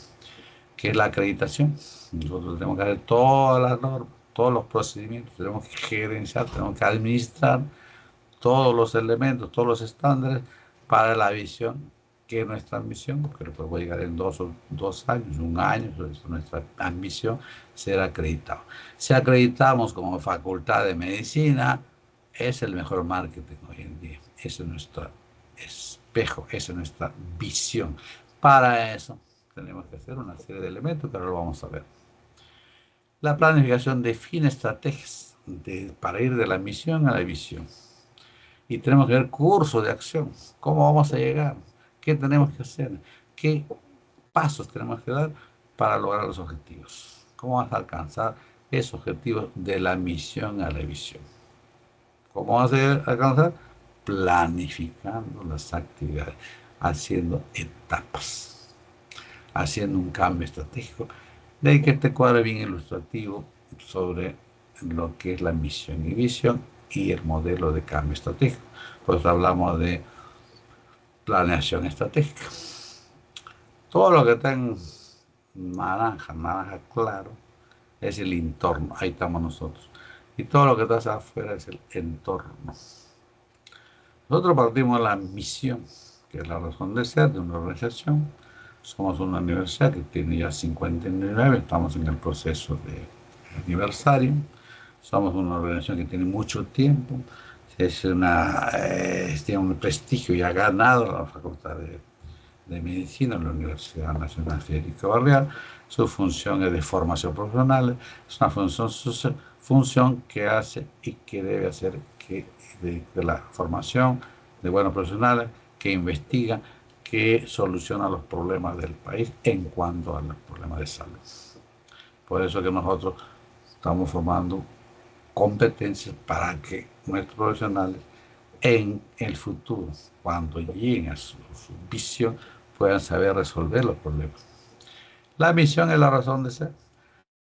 S16: que es la acreditación. Nosotros tenemos que hacer todas las normas, todos los procedimientos, tenemos que gerenciar, tenemos que administrar todos los elementos, todos los estándares para la visión, que es nuestra ambición, pero pues voy a llegar en 2 años, 1 año, es nuestra ambición, ser acreditado. Si acreditamos como facultad de medicina, es el mejor marketing hoy en día. Ese es nuestro espejo, esa es nuestra visión. Para eso tenemos que hacer una serie de elementos que ahora lo vamos a ver. La planificación define estrategias para ir de la misión a la visión. Y tenemos que ver cursos de acción. ¿Cómo vamos a llegar? ¿Qué tenemos que hacer? ¿Qué pasos tenemos que dar para lograr los objetivos? ¿Cómo vamos a alcanzar esos objetivos de la misión a la visión? ¿Cómo vamos a alcanzar? Planificando las actividades, haciendo etapas, haciendo un cambio estratégico. De ahí que este cuadro es bien ilustrativo sobre lo que es la misión y visión y el modelo de cambio estratégico. Pues hablamos de planeación estratégica. Todo lo que está en naranja claro, es el entorno. Ahí estamos nosotros. Y todo lo que está hacia afuera es el entorno. Nosotros partimos de la misión, que es la razón de ser de una organización. Somos una universidad que tiene ya 59, estamos en el proceso de aniversario. Somos una organización que tiene mucho tiempo, tiene un prestigio y ha ganado la Facultad de Medicina en la Universidad Nacional Federico Barrial. Su función es de formación profesional, es una función que hace y que debe hacer de la formación de buenos profesionales que investigan, que soluciona los problemas del país en cuanto a los problemas de salud. Por eso que nosotros estamos formando competencias para que nuestros profesionales en el futuro, cuando lleguen a su visión, puedan saber resolver los problemas. La misión es la razón de ser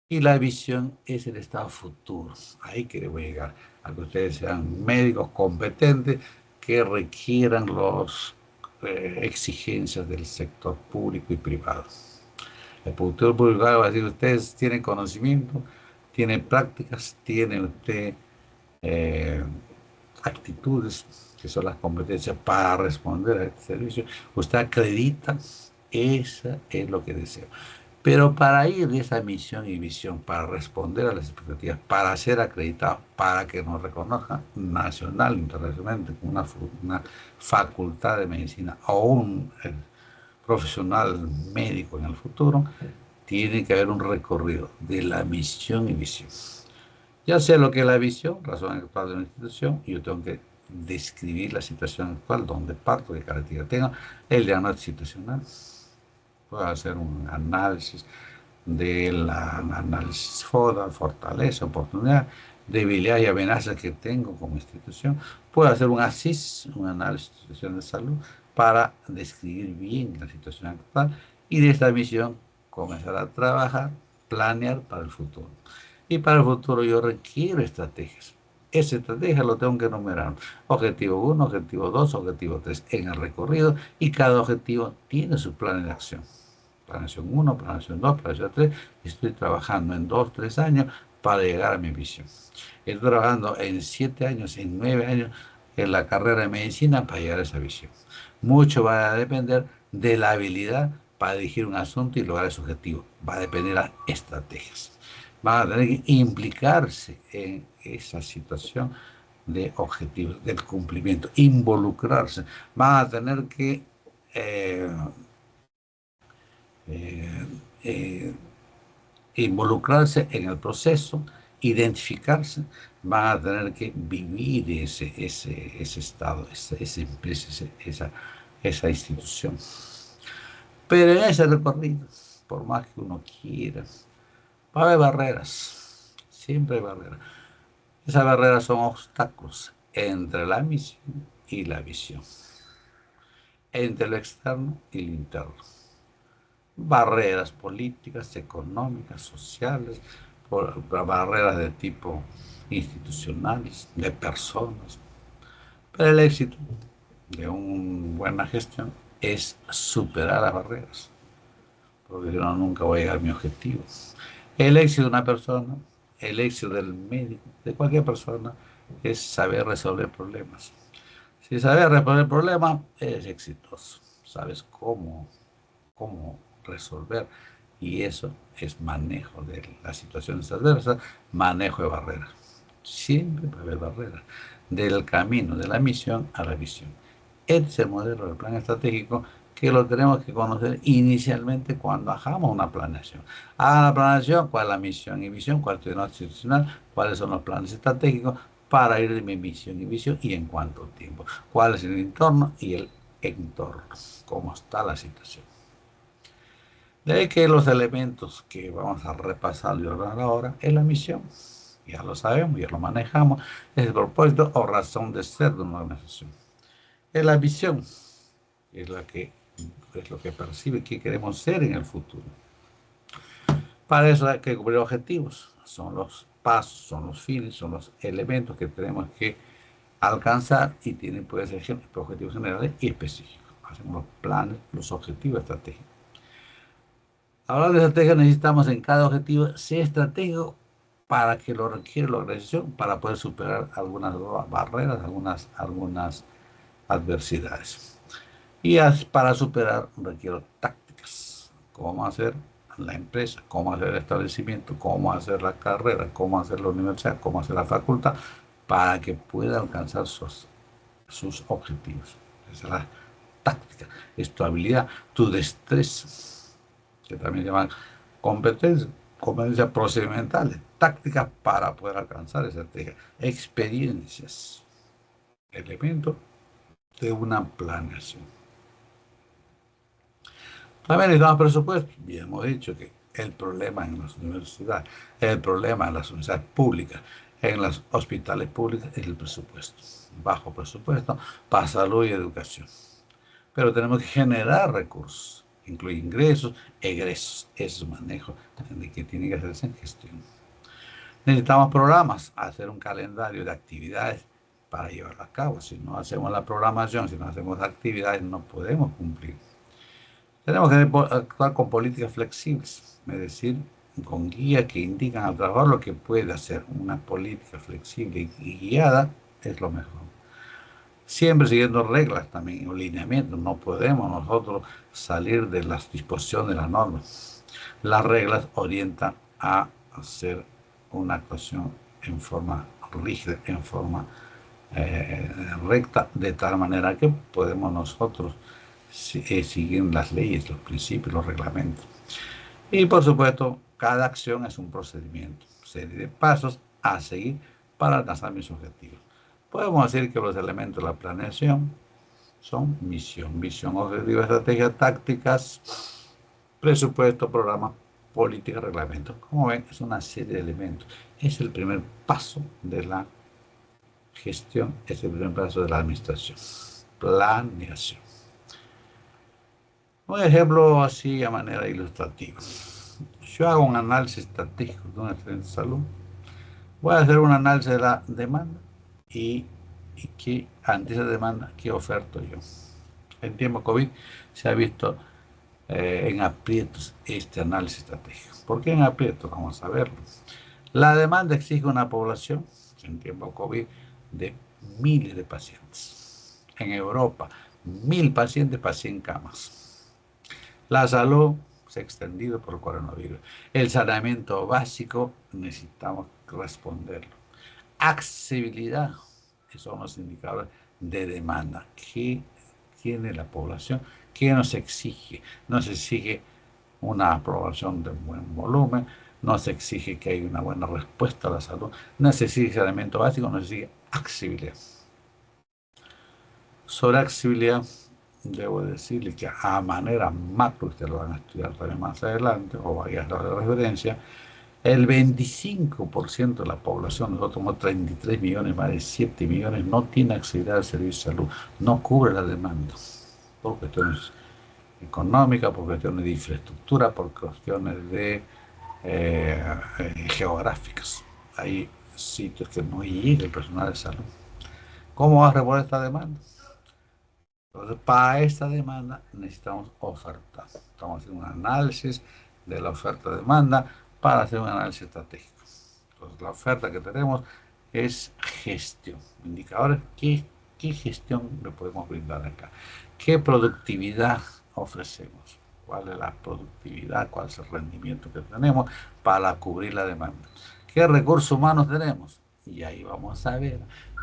S16: y la visión es el estado futuro. Ahí que debo llegar, a que ustedes sean médicos competentes que requieran las exigencias del sector público y privado. El sector público va a decir, ustedes tienen conocimiento, tienen prácticas, tienen usted actitudes, que son las competencias para responder a este servicio. Usted acredita, eso es lo que deseo. Pero para ir de esa misión y visión, para responder a las expectativas, para ser acreditado, para que nos reconozcan nacional, internacionalmente, como una facultad de medicina o un profesional médico en el futuro, tiene que haber un recorrido de la misión y visión. Ya sé lo que es la visión, razón actual de una institución, y yo tengo que describir la situación actual, dónde parto, qué características tengo, el diagnóstico situacional. Puedo hacer un análisis del análisis FODA, fortaleza, oportunidad, debilidad y amenazas que tengo como institución. Puedo hacer un ASIS, un análisis de situación de salud, para describir bien la situación actual y de esta misión comenzar a trabajar, planear para el futuro. Y para el futuro yo requiero estrategias. Esa estrategia lo tengo que enumerar. Objetivo 1, objetivo 2, objetivo 3 en el recorrido y cada objetivo tiene su plan de acción. Planeación 1, planeación 2, planeación 3. Estoy trabajando en 2, 3 años para llegar a mi visión. Estoy trabajando en 7 años, en 9 años en la carrera de medicina para llegar a esa visión. Mucho va a depender de la habilidad para dirigir un asunto y lograr ese objetivo. Va a depender de las estrategias. Van a tener que implicarse en esa situación de objetivos, del cumplimiento, involucrarse. Van a tener que involucrarse en el proceso, identificarse, van a tener que vivir ese estado, esa empresa, esa institución. Pero en ese recorrido, por más que uno quiera, va a haber barreras, siempre hay barreras. Esas barreras son obstáculos entre la misión y la visión, entre lo externo y lo interno. Barreras políticas, económicas, sociales, barreras de tipo institucionales, de personas. Pero el éxito de una buena gestión es superar las barreras, porque yo nunca voy a llegar a mi objetivo. El éxito de una persona, el éxito del médico, de cualquier persona, es saber resolver problemas. Si sabes resolver problemas, eres exitoso. Sabes cómo resolver, y eso es manejo de las situaciones adversas, manejo de barreras. Siempre va a haber barreras del camino de la misión a la visión. Este es el modelo del plan estratégico que lo tenemos que conocer inicialmente cuando hagamos una planeación. Hagan la planeación, cuál es la misión y visión, cuál es el diagnóstico institucional, cuáles son los planes estratégicos para ir de mi misión y visión y en cuánto tiempo, cuál es el entorno y el entorno, cómo está la situación. De ahí que los elementos que vamos a repasar y ordenar ahora es la misión. Ya lo sabemos, ya lo manejamos. Es el propósito o razón de ser de una organización. Es la visión, es lo que percibe que queremos ser en el futuro. Para eso hay que cubrir objetivos. Son los pasos, son los fines, son los elementos que tenemos que alcanzar y tienen puede ser objetivos generales y específicos. Hacemos los planes, los objetivos estratégicos. Hablando de estrategia, necesitamos en cada objetivo ser estratégico para que lo requiere la organización, para poder superar algunas barreras, algunas adversidades. Y para superar requiero tácticas. Cómo hacer la empresa, cómo hacer el establecimiento, cómo hacer la carrera, cómo hacer la universidad, cómo hacer la facultad, para que pueda alcanzar sus objetivos. Esa es la táctica. Es tu habilidad, tu destreza, que también llaman competencias procedimentales, tácticas para poder alcanzar esa estrategia, experiencias, elementos de una planeación. También necesitamos presupuesto. Ya hemos dicho que el problema en las universidades, el problema en las universidades públicas, en los hospitales públicos es el presupuesto. Bajo presupuesto para salud y educación. Pero tenemos que generar recursos, incluye ingresos, egresos, ese manejo que tiene que hacerse en gestión. Necesitamos programas, hacer un calendario de actividades para llevarlo a cabo. Si no hacemos la programación, si no hacemos actividades, no podemos cumplir. Tenemos que actuar con políticas flexibles, es decir, con guías que indican al trabajador lo que puede hacer. Una política flexible y guiada es lo mejor. Siempre siguiendo reglas también, o lineamientos. No podemos nosotros salir de las disposiciones de las normas. Las reglas orientan a hacer una actuación en forma rígida, en forma recta, de tal manera que podemos nosotros seguir las leyes, los principios, los reglamentos. Y por supuesto, cada acción es un procedimiento, serie de pasos a seguir para alcanzar mis objetivos. Podemos decir que los elementos de la planeación son misión, visión, objetivo, estrategia, tácticas, presupuesto, programa, política, reglamento. Como ven, es una serie de elementos. Es el primer paso de la gestión, es el primer paso de la administración. Planeación. Un ejemplo así a manera ilustrativa. Yo hago un análisis estratégico de una excelente salud. Voy a hacer un análisis de la demanda y que ante esa demanda, ¿qué oferto yo? En tiempo COVID se ha visto en aprietos este análisis estratégico. ¿Por qué en aprietos? Vamos a verlo. La demanda exige una población, en tiempo COVID, de miles de pacientes. En Europa, 1000 pacientes para 100 camas. La salud se ha extendido por el coronavirus. El saneamiento básico necesitamos responderlo. Accesibilidad. son los indicadores de demanda. ¿Qué tiene la población? ¿Qué nos exige? Nos exige una población de buen volumen, nos exige que haya una buena respuesta a la salud, nos exige saneamiento básico, nos exige accesibilidad. Sobre accesibilidad, debo decirle que a manera macro, ustedes lo van a estudiar también más adelante, o vaya a la de referencia, el 25% de la población, nosotros somos 33 millones, más de 7 millones, no tiene accesibilidad al servicio de salud, no cubre la demanda, por cuestiones económicas, por cuestiones de infraestructura, por cuestiones de geográficas. Hay sitios que no llega el personal de salud. ¿Cómo va a responder esta demanda? Entonces, para esta demanda necesitamos oferta. Estamos haciendo un análisis de la oferta-demanda para hacer un análisis estratégico. Entonces, la oferta que tenemos es gestión. Indicadores, ¿qué gestión le podemos brindar acá? ¿Qué productividad ofrecemos? ¿Cuál es la productividad? ¿Cuál es el rendimiento que tenemos para cubrir la demanda? ¿Qué recursos humanos tenemos? Y ahí vamos a ver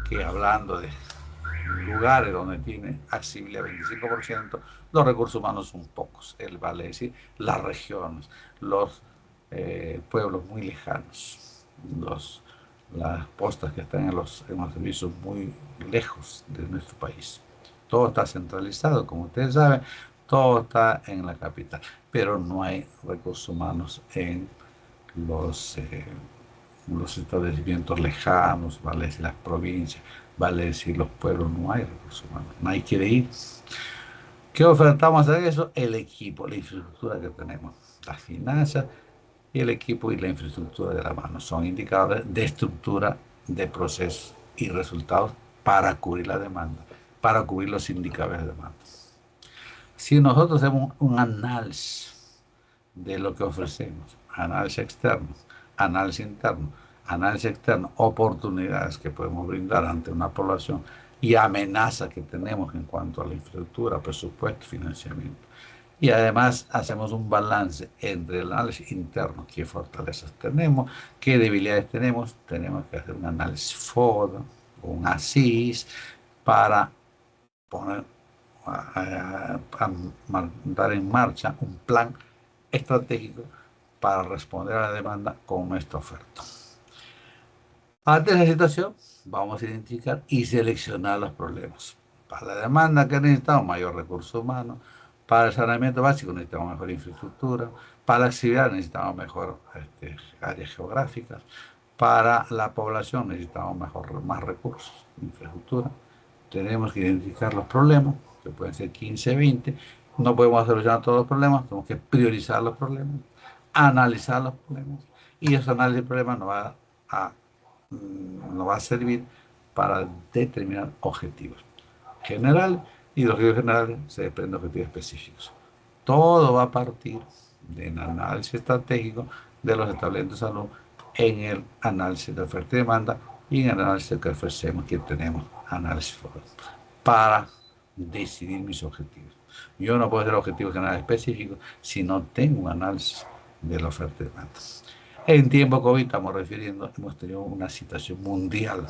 S16: que hablando de lugares donde tiene accesibilidad 25%, los recursos humanos son pocos. Él vale decir las regiones, los pueblos muy lejanos, las postas que están en los servicios muy lejos de nuestro país. Todo está centralizado, como ustedes saben, todo está en la capital, pero no hay recursos humanos en los establecimientos lejanos, vale decir las provincias, vale decir los pueblos, no hay recursos humanos, no hay que ir. ¿Qué ofertamos a eso? El equipo, la infraestructura que tenemos, las finanzas y el equipo y la infraestructura de la mano. Son indicadores de estructura, de procesos y resultados para cubrir la demanda, para cubrir los indicadores de demanda. Si nosotros hacemos un análisis de lo que ofrecemos, análisis externo, análisis interno, análisis externo, oportunidades que podemos brindar ante una población y amenazas que tenemos en cuanto a la infraestructura, presupuesto, financiamiento. Y además hacemos un balance entre el análisis interno, qué fortalezas tenemos, qué debilidades tenemos. Tenemos que hacer un análisis FODA, un ASIS, para poner a mandar en marcha un plan estratégico para responder a la demanda con nuestra oferta. Ante esa situación, vamos a identificar y seleccionar los problemas. Para la demanda, que necesitamos? Mayor recurso humano. Para el saneamiento básico necesitamos mejor infraestructura. Para la actividad necesitamos mejor áreas geográficas. Para la población necesitamos más recursos, infraestructura. Tenemos que identificar los problemas, que pueden ser 15, 20. No podemos solucionar todos los problemas, tenemos que priorizar los problemas, analizar los problemas. Y ese análisis de problemas nos va a servir para determinar objetivos generales, y de los objetivos generales se desprenden objetivos específicos. Todo va a partir del análisis estratégico de los establecimientos de salud en el análisis de oferta y demanda y en el análisis que ofrecemos, que tenemos análisis para decidir mis objetivos. Yo no puedo hacer objetivos generales específicos si no tengo un análisis de la oferta y demanda. En tiempo COVID hemos tenido una situación mundial.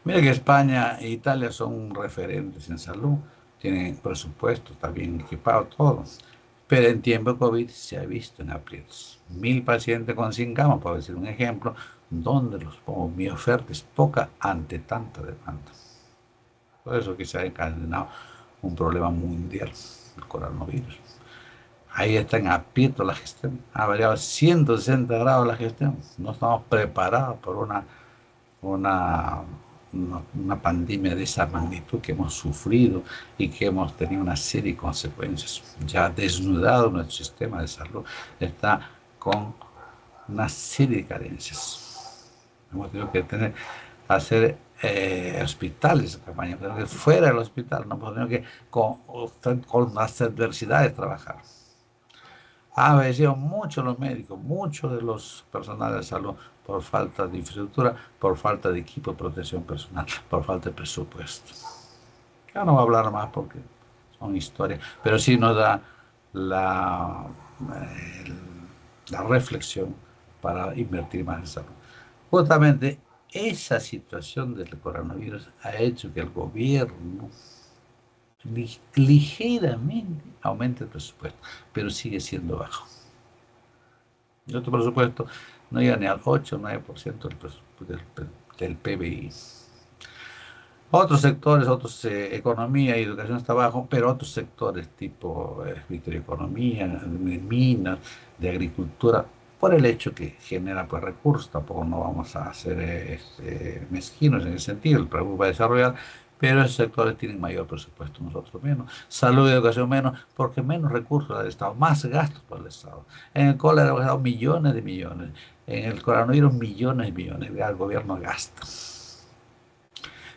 S16: Mira que España e Italia son referentes en salud, tienen presupuesto, está bien equipado, todo. Pero en tiempo de COVID se ha visto en aprietos. 1000 pacientes con sin cama, por decir un ejemplo, donde los pongo. Mi oferta es poca ante tanta demanda. Por eso que se ha encadenado un problema mundial, el coronavirus. Ahí está en aprieto la gestión. Ha variado 160 grados la gestión. No estamos preparados por una pandemia de esa magnitud que hemos sufrido y que hemos tenido una serie de consecuencias. Ya desnudado nuestro sistema de salud, está con una serie de carencias. Hemos tenido que hacer hospitales, campaña, pero que fuera del hospital, no hemos tenido que con las adversidades trabajar. Han fallecido muchos los médicos, muchos de los personales de salud por falta de infraestructura, por falta de equipo de protección personal, por falta de presupuesto. Ya no voy a hablar más porque son historias, pero sí nos da la reflexión para invertir más en salud. Justamente esa situación del coronavirus ha hecho que el gobierno ligeramente aumente el presupuesto, pero sigue siendo bajo. El otro presupuesto no llega ni al 8 o 9% del PBI. Otros sectores, economía y educación está bajo, pero otros sectores tipo microeconomía, de minas, de agricultura, por el hecho que genera pues, recursos, tampoco no vamos a ser mezquinos en ese sentido, el país va a desarrollar, pero esos sectores tienen mayor presupuesto, nosotros menos. Salud y educación menos, porque menos recursos del Estado, más gastos para el Estado. En el cólera hemos dado millones de millones, en el coronavirus millones y millones, el gobierno gasta.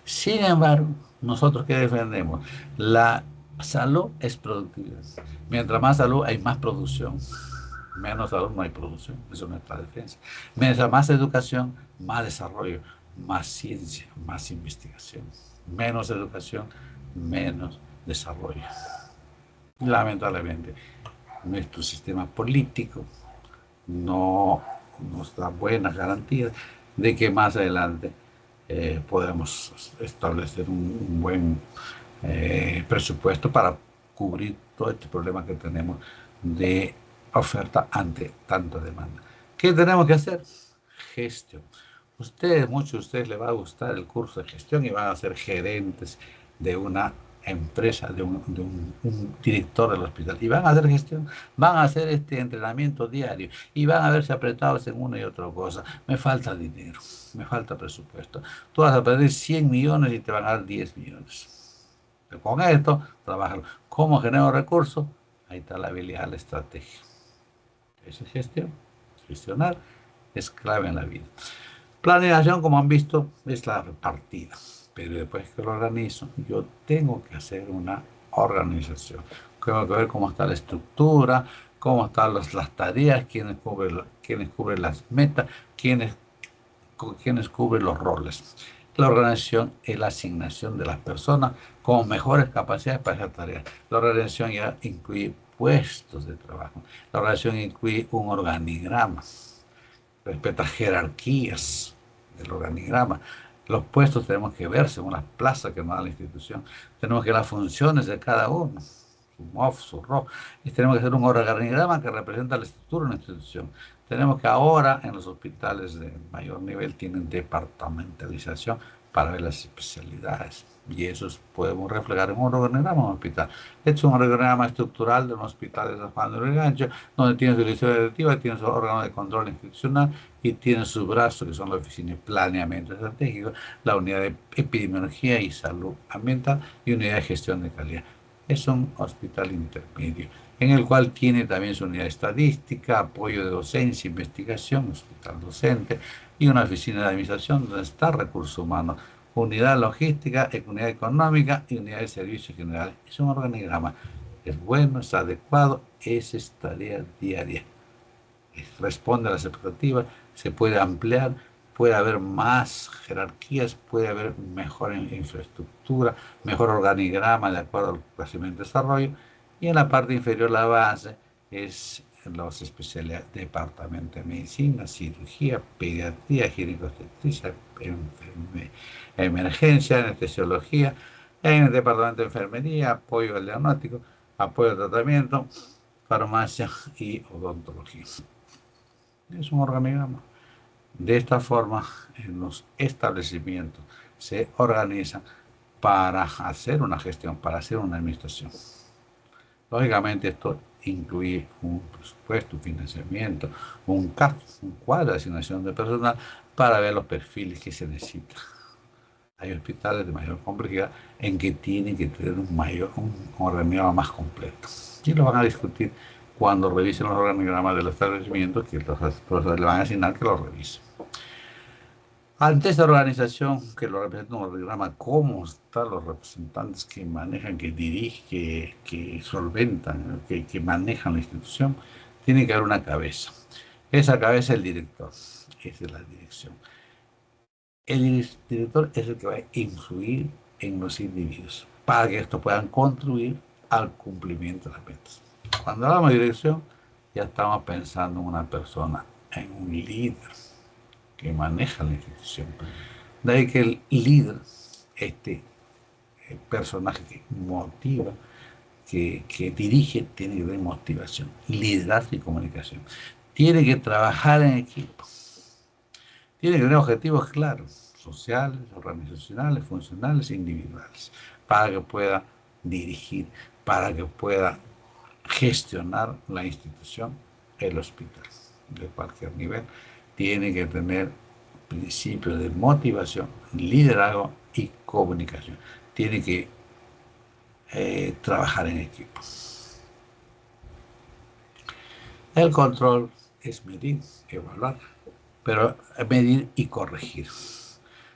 S16: Sin embargo, nosotros ¿qué defendemos? La salud es productividad. Mientras más salud hay más producción. Menos salud no hay producción. Eso es nuestra defensa. Mientras más educación, más desarrollo, más ciencia, más investigación. Menos educación, menos desarrollo. Lamentablemente, nuestro sistema político no nos da buenas garantías de que más adelante podemos establecer un buen presupuesto para cubrir todo este problema que tenemos de oferta ante tanta demanda. ¿Qué tenemos que hacer? Gestión. Muchos de ustedes les va a gustar el curso de gestión y van a ser gerentes de una empresa, de un director del hospital, y van a hacer gestión, van a hacer este entrenamiento diario y van a verse apretados en una y otra cosa. Me falta dinero, me falta presupuesto. Tú vas a perder 100 millones y te van a dar 10 millones. Pero con esto, trabajar. ¿Cómo genero recursos? Ahí está la habilidad, la estrategia. Esa es gestión. Gestionar es clave en la vida. Planeación, como han visto, es la partida. Pero después que lo organizo, yo tengo que hacer una organización. Tengo que ver cómo está la estructura, cómo están las tareas, quiénes cubren las metas, quiénes cubren los roles. La organización es la asignación de las personas con mejores capacidades para esa tarea. La organización ya incluye puestos de trabajo. La organización incluye un organigrama. Respeta jerarquías del organigrama. Los puestos tenemos que ver según las plazas que nos da la institución. Tenemos que ver las funciones de cada uno, su MOF, su RO. Y tenemos que hacer un organigrama que representa la estructura de una institución. Tenemos que ahora en los hospitales de mayor nivel tienen departamentalización para ver las especialidades. Y eso podemos reflejar en un organigrama de un hospital. Este es un organigrama estructural de un hospital de San Juan de Lurigancho, donde tiene su dirección directiva, tiene su órgano de control institucional y tiene su brazo, que son la oficina de planeamiento estratégico, la unidad de epidemiología y salud ambiental y unidad de gestión de calidad. Es un hospital intermedio, en el cual tiene también su unidad estadística, apoyo de docencia, investigación, hospital docente y una oficina de administración donde está recursos humanos, unidad logística, unidad económica y unidad de servicios generales. Es un organigrama. Es bueno, es adecuado, es tarea diaria. Responde a las expectativas, se puede ampliar, puede haber más jerarquías, puede haber mejor infraestructura, mejor organigrama de acuerdo al crecimiento y desarrollo. Y en la parte inferior, la base, es las especialidades, departamento de medicina, cirugía, pediatría, ginecobstetricia, emergencia, anestesiología, en el departamento de enfermería, apoyo al diagnóstico, apoyo al tratamiento, farmacia y odontología. Es un organigrama. De esta forma, en los establecimientos se organizan para hacer una gestión, para hacer una administración. Lógicamente, esto incluye un presupuesto, un financiamiento, un cuadro de asignación de personal para ver los perfiles que se necesitan. Hay hospitales de mayor complejidad en que tienen que tener un organigrama más completo. Y lo van a discutir cuando revisen los organigramas de los establecimientos, que los profesores le van a asignar que los revisen. Ante esta organización que lo representa un organigrama, ¿cómo están los representantes que manejan, que dirigen, que solventan, que manejan la institución? Tiene que haber una cabeza. Esa cabeza es el director, esa es la dirección. El director es el que va a influir en los individuos para que estos puedan contribuir al cumplimiento de las metas. Cuando hablamos de dirección, ya estamos pensando en una persona, en un líder. que maneja la institución. De ahí que el líder, el personaje que motiva, que dirige, tiene que tener motivación, liderazgo y comunicación. Tiene que trabajar en equipo. Tiene que tener objetivos claros, sociales, organizacionales, funcionales e individuales, para que pueda dirigir, para que pueda gestionar la institución, el hospital, de cualquier nivel. Tiene que tener principios de motivación, liderazgo y comunicación. Tiene que trabajar en equipo. El control es medir, evaluar, pero medir y corregir.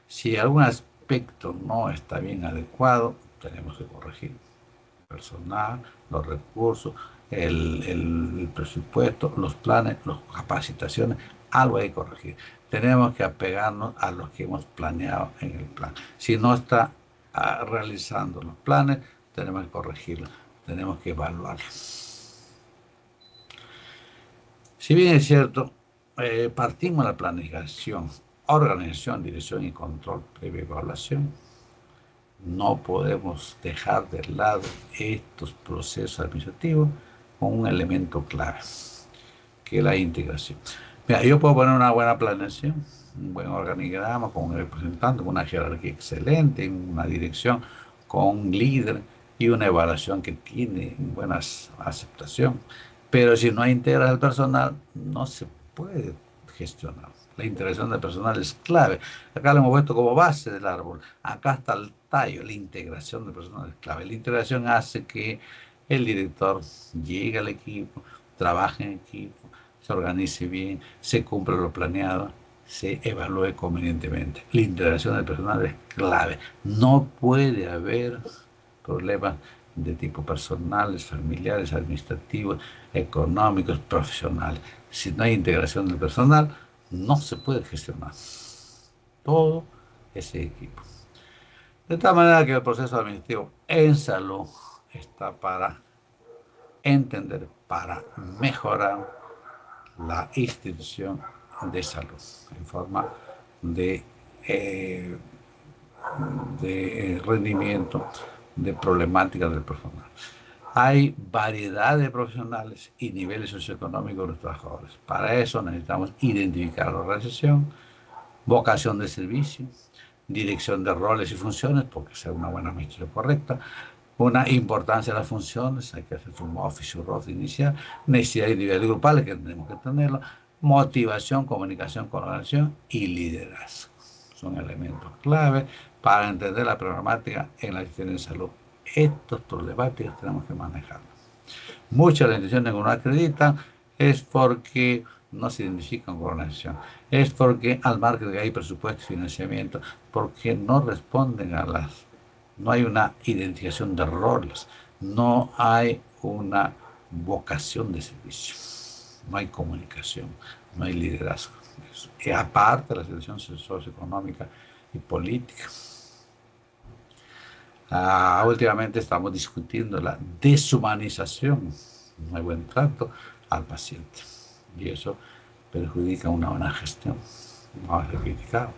S16: Si algún aspecto no está bien adecuado, tenemos que corregir. Personal, los recursos, el presupuesto, los planes, las capacitaciones, algo hay que corregir. Tenemos que apegarnos a lo que hemos planeado en el plan. Si no está realizando los planes, tenemos que corregirlos, tenemos que evaluarlos. Si bien es cierto, partimos de la planificación, organización, dirección y control previa evaluación, no podemos dejar de lado estos procesos administrativos con un elemento clave, que es la integración. Mira, yo puedo poner una buena planeación, un buen organigrama con un representante, con una jerarquía excelente, una dirección con un líder y una evaluación que tiene buena aceptación. Pero si no hay integración del personal, no se puede gestionar. La integración del personal es clave. Acá lo hemos puesto como base del árbol. Acá está el tallo. La integración del personal es clave. La integración hace que el director llegue al equipo, trabaje en equipo, se organice bien, se cumpla lo planeado, se evalúe convenientemente. La integración del personal es clave. No puede haber problemas de tipo personales, familiares, administrativos, económicos, profesionales. Si no hay integración del personal, no se puede gestionar todo ese equipo. De tal manera que el proceso administrativo en salud está para entender, para mejorar la institución de salud en forma de rendimiento, de problemáticas del personal. Hay variedad de profesionales y niveles socioeconómicos de los trabajadores. Para eso necesitamos identificar la organización, vocación de servicio, dirección de roles y funciones, porque sea una buena administración correcta, una importancia de las funciones, hay que hacer un office o rol inicial, necesidades individuales y grupales que tenemos que tenerlo, motivación, comunicación con la organización y liderazgo. Son elementos clave para entender la problemática en la institución de salud. Estas problemáticas tenemos que manejarlas. Muchas de las instituciones que no acreditan es porque no se identifican con la organización, es porque al margen de que hay presupuesto y financiamiento, porque no responden a las... No hay una identificación de roles, no hay una vocación de servicio, no hay comunicación, no hay liderazgo. Y aparte de la situación socioeconómica y política. Últimamente estamos discutiendo la deshumanización, no hay buen trato al paciente. Y eso perjudica una buena gestión, no va a ser criticado.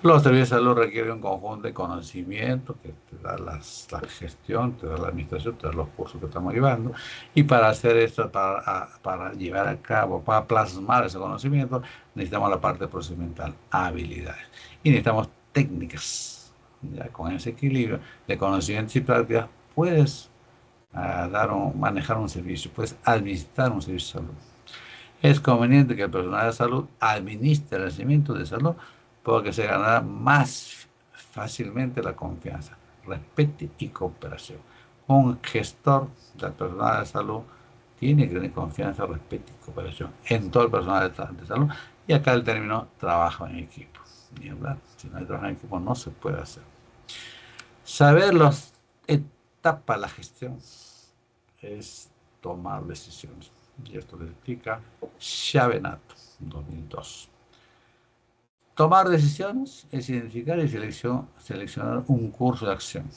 S16: Los servicios de salud requieren un conjunto de conocimiento que te da la gestión, te da la administración, te da los cursos que estamos llevando. Y para hacer esto, para llevar a cabo, para plasmar ese conocimiento, necesitamos la parte procedimental, habilidades. Y necesitamos técnicas. Ya con ese equilibrio de conocimientos y prácticas, puedes manejar un servicio, puedes administrar un servicio de salud. Es conveniente que el personal de salud administre el recibimiento de salud porque se ganará más fácilmente la confianza, respeto y cooperación. Un gestor del personal de salud tiene que tener confianza, respeto y cooperación en todo el personal de salud. Y acá el término trabajo en equipo. Ni hablar, si no hay trabajo en equipo no se puede hacer. Saber las etapas de la gestión es tomar decisiones. Y esto lo explica Chavenato, 2002. Tomar decisiones es identificar y seleccionar un curso de acción.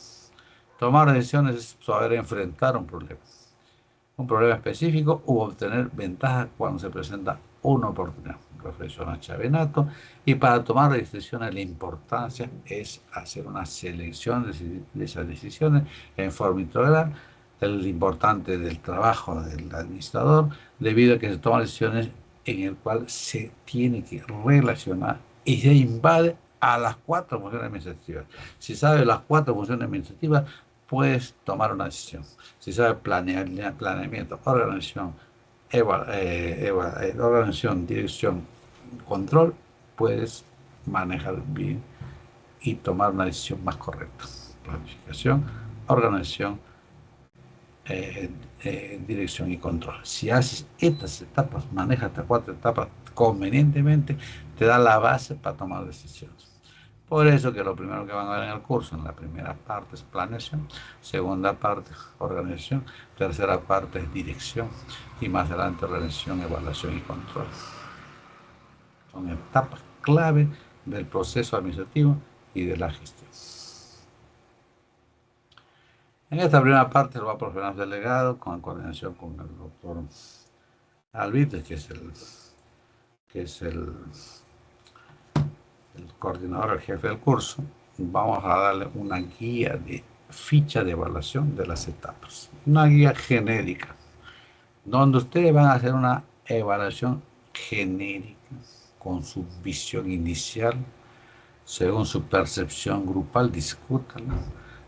S16: Tomar decisiones es saber enfrentar un problema específico u obtener ventaja cuando se presenta una oportunidad, reflexiona Chavenato, y para tomar decisiones la importancia es hacer una selección de esas decisiones en forma integral. El importante del trabajo del administrador, debido a que se toman decisiones en el cual se tiene que relacionar y se invade a las 4 funciones administrativas. Si sabe las 4 funciones administrativas, puedes tomar una decisión. Si sabe planeamiento, organización, organización, dirección, control, puedes manejar bien y tomar una decisión más correcta. Planificación, organización, dirección y control. Si haces estas etapas, manejas estas 4 etapas convenientemente, te da la base para tomar decisiones. Por eso que lo primero que van a ver en el curso, en la primera parte es planeación, segunda parte organización, tercera parte es dirección y más adelante organización, evaluación y control. Son etapas clave del proceso administrativo y de la gestión. En esta primera parte lo va a profesional delegado con coordinación con el doctor Alvites, que es el coordinador, el jefe del curso. Vamos a darle una guía de ficha de evaluación de las etapas. Una guía genérica, donde ustedes van a hacer una evaluación genérica con su visión inicial, según su percepción grupal, discútanla.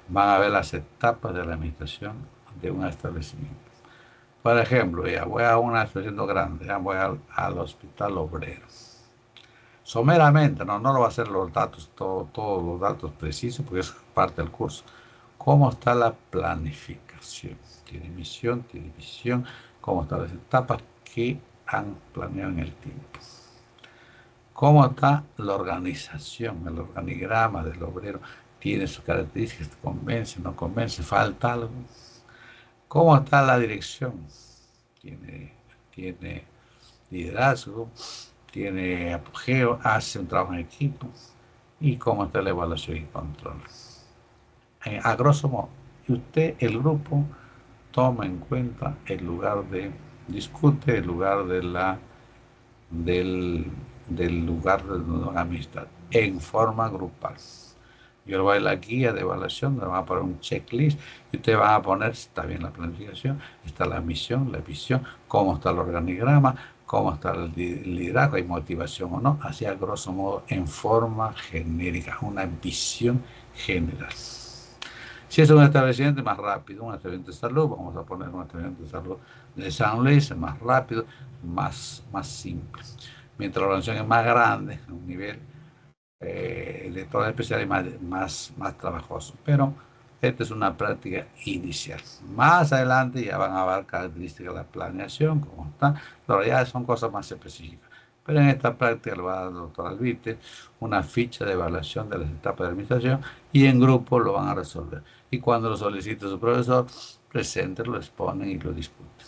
S16: Van a ver las etapas de la administración de un establecimiento. Por ejemplo, ya voy a un establecimiento grande, ya voy al Hospital Obrero. Someramente, no lo va a hacer los datos, todos los datos precisos, porque eso es parte del curso. ¿Cómo está la planificación? Tiene misión, tiene visión, cómo están las etapas que han planeado en el tiempo. ¿Cómo está la organización, el organigrama del obrero? Tiene sus características, convence, no convence, falta algo. ¿Cómo está la dirección? Tiene liderazgo, tiene apogeo, hace un trabajo en equipo. ¿Y cómo está la evaluación y control? A grosso modo, usted, el grupo, toma en cuenta el lugar de discute, el lugar de del lugar de la amistad, en forma grupal. Yo le voy a la guía de evaluación, le van a poner un checklist y ustedes van a poner si está bien la planificación, está la misión, la visión, cómo está el organigrama, cómo está el liderazgo, hay motivación o no, así a grosso modo en forma genérica, una visión general. Si es un establecimiento más rápido, un establecimiento de salud, vamos a poner un establecimiento de salud de San Luis, más rápido, más simple. Mientras la organización es más grande, a un nivel de toda especial y más trabajoso. Pero esta es una práctica inicial. Más adelante ya van a ver características de la planeación, cómo está, pero ya son cosas más específicas. Pero en esta práctica le va a dar el doctor Alvite una ficha de evaluación de las etapas de administración y en grupo lo van a resolver. Y cuando lo solicite su profesor, presenten, lo exponen y lo discuten.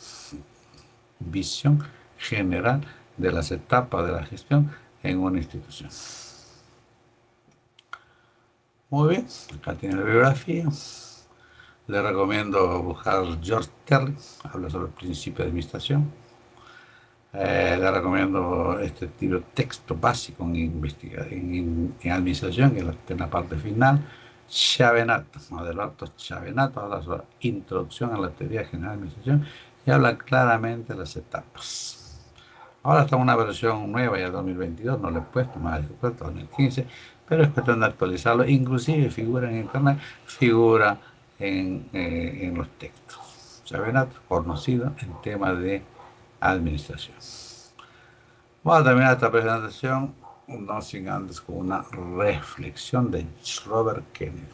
S16: Visión general de las etapas de la gestión en una institución. Muy bien, acá tiene la bibliografía. Le recomiendo buscar George Terry, habla sobre el principio de administración. Le recomiendo este libro texto básico en administración, que está en la parte final. Chavenato, Adelardo Chavenato, habla sobre introducción a la teoría general de administración y habla claramente de las etapas. Ahora está en una versión nueva, ya 2022, no le he puesto, más de 2015, pero es cuestión de actualizarlo. Inclusive figura en internet, figura en los textos. Chavenato, conocido en temas de administración. Vamos a terminar esta presentación, no sin antes con una reflexión de Robert Kennedy.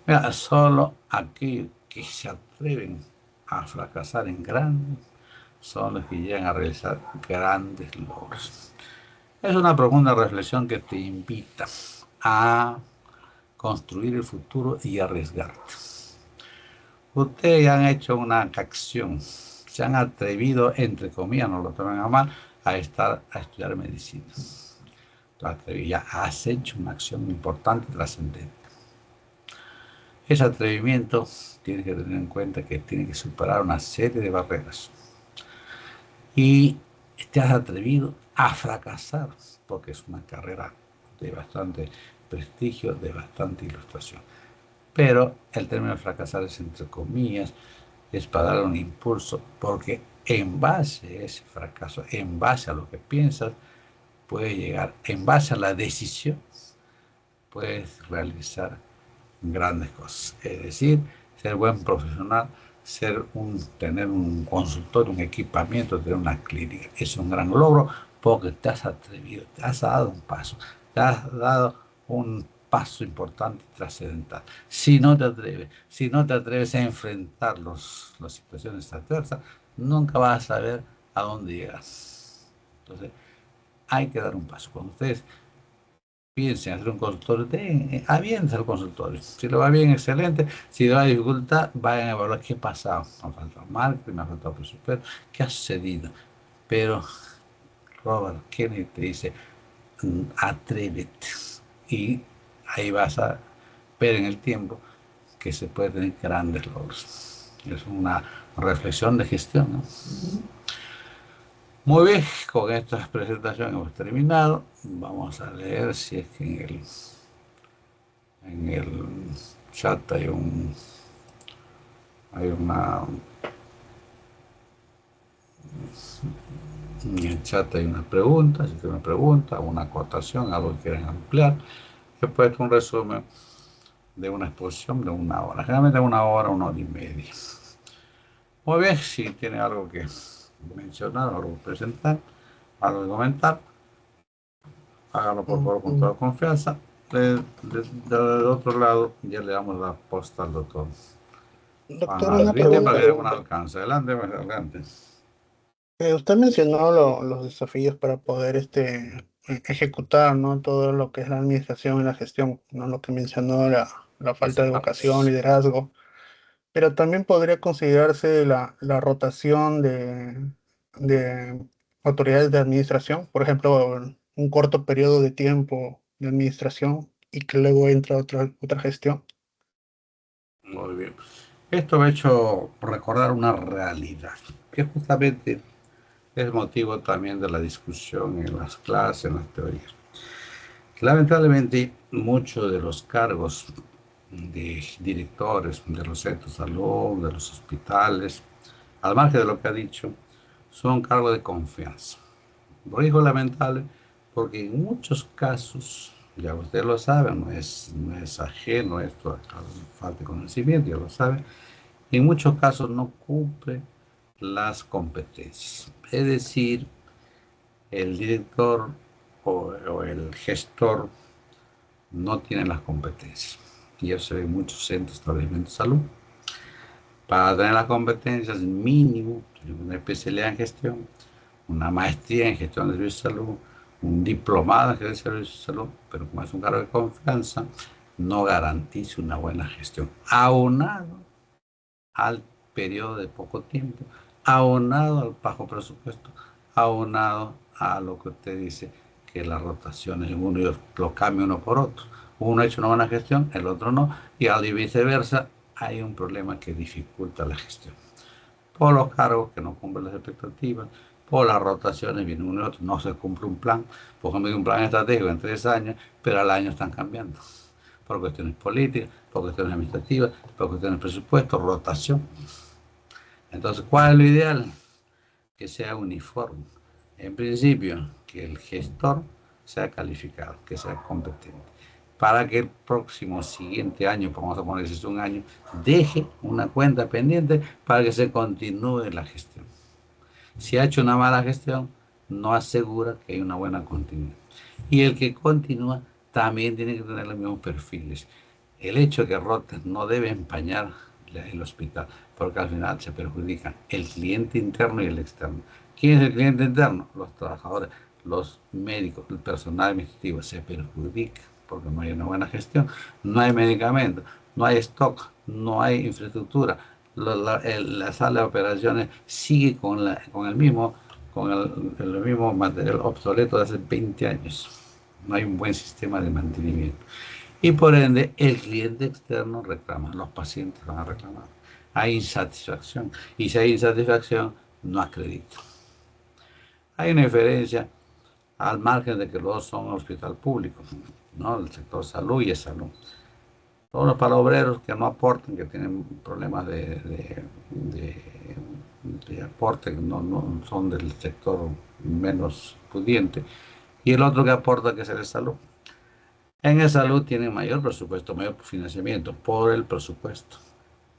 S16: Mira, solo aquellos que se atreven a fracasar en grande son los que llegan a realizar grandes logros. Es una profunda reflexión que te invita a construir el futuro y arriesgarte. Ustedes ya han hecho una acción, se han atrevido, entre comillas, no lo tomen a mal, a estudiar medicina. Ya has hecho una acción importante y trascendente. Ese atrevimiento tiene que tener en cuenta que tiene que superar una serie de barreras. Y te has atrevido a fracasar, porque es una carrera de bastante prestigio, de bastante ilustración. Pero el término fracasar es entre comillas, es para dar un impulso, porque en base a ese fracaso, en base a lo que piensas, puedes llegar, en base a la decisión, puedes realizar grandes cosas. Es decir, ser buen profesional, tener un consultorio, un equipamiento, tener una clínica. Es un gran logro porque te has atrevido, te has dado un paso, te has dado un paso importante y trascendental. Si no te atreves a enfrentar las situaciones adversas, nunca vas a saber a dónde llegas. Entonces, hay que dar un paso. Cuando ustedes piensen hacer un consultorio, avienten el consultorio. Si lo va bien, excelente. Si le va a dificultad, vayan a evaluar qué ha pasado. Me ha faltado marketing, me ha faltado presupuesto, qué ha sucedido. Pero Robert Kennedy te dice, atrévete. Y ahí vas a ver en el tiempo que se puede tener grandes logros. Es una reflexión de gestión, ¿no? Muy bien, con esta presentación hemos terminado. Vamos a leer si es que en el chat hay una pregunta, si tiene una pregunta, una acotación, algo que quieran ampliar. Después un resumen de una exposición de 1 hora, generalmente 1 hora, 1 hora y media. Muy bien, si tiene algo que mencionar, algo que presentar, algo que comentar, hágalo por favor con toda confianza. Del otro lado ya le damos la posta al doctor.
S17: Doctor, una pregunta.
S16: Para que dé un alcance. Adelante.
S17: Usted mencionó los desafíos para poder ejecutar, ¿no?, todo lo que es la administración y la gestión, ¿no? Lo que mencionó la falta de vocación, liderazgo, pero también podría considerarse la rotación de autoridades de administración, por ejemplo, un corto periodo de tiempo de administración y que luego entra otra gestión.
S16: Muy bien. Esto me ha hecho recordar una realidad, que justamente es motivo también de la discusión en las clases, en las teorías. Lamentablemente, muchos de los cargos de directores de los centros de salud, de los hospitales, al margen de lo que ha dicho, son cargos de confianza. Lo digo lamentable porque en muchos casos, ya usted lo sabe, no es ajeno esto, falta de conocimiento, ya lo sabe, en muchos casos no cumple las competencias. Es decir, el director o el gestor no tiene las competencias. Y eso se ve en muchos centros, establecimientos de salud. Para tener las competencias, mínimo, una especialidad en gestión, una maestría en gestión de servicios de salud, un diplomado en gestión de servicios de salud, pero como es un cargo de confianza, no garantiza una buena gestión. Aunado al periodo de poco tiempo, aunado al bajo presupuesto, aunado a lo que usted dice, que las rotaciones en uno y otro, lo cambia uno por otro. Uno ha hecho una buena gestión, el otro no, y al viceversa, hay un problema que dificulta la gestión. Por los cargos que no cumplen las expectativas, por las rotaciones, viene uno y otro, no se cumple un plan. Por ejemplo, un plan estratégico en 3 años, pero al año están cambiando. Por cuestiones políticas, por cuestiones administrativas, por cuestiones de presupuesto, rotación. Entonces, ¿cuál es lo ideal? Que sea uniforme. En principio, que el gestor sea calificado, que sea competente, para que el siguiente año, vamos a poner si es un año, deje una cuenta pendiente para que se continúe la gestión. Si ha hecho una mala gestión, no asegura que hay una buena continuidad. Y el que continúa también tiene que tener los mismos perfiles. El hecho de que roten no debe empañar el hospital, porque al final se perjudican el cliente interno y el externo. ¿Quién es el cliente interno? Los trabajadores, los médicos, el personal administrativo se perjudica porque no hay una buena gestión, no hay medicamentos, no hay stock, no hay infraestructura. La sala de operaciones sigue con el mismo material obsoleto de hace 20 años. No hay un buen sistema de mantenimiento. Y por ende, el cliente externo reclama, los pacientes van a reclamar. Hay insatisfacción. Y si hay insatisfacción, no acredita. Hay una diferencia al margen de que los dos son un hospital público, ¿no? El sector salud y es salud. Todos para obreros que no aportan, que tienen problemas de aporte, que no son del sector menos pudiente, y el otro que aporta, que es el de salud. En el salud tienen mayor presupuesto, mayor financiamiento por el presupuesto,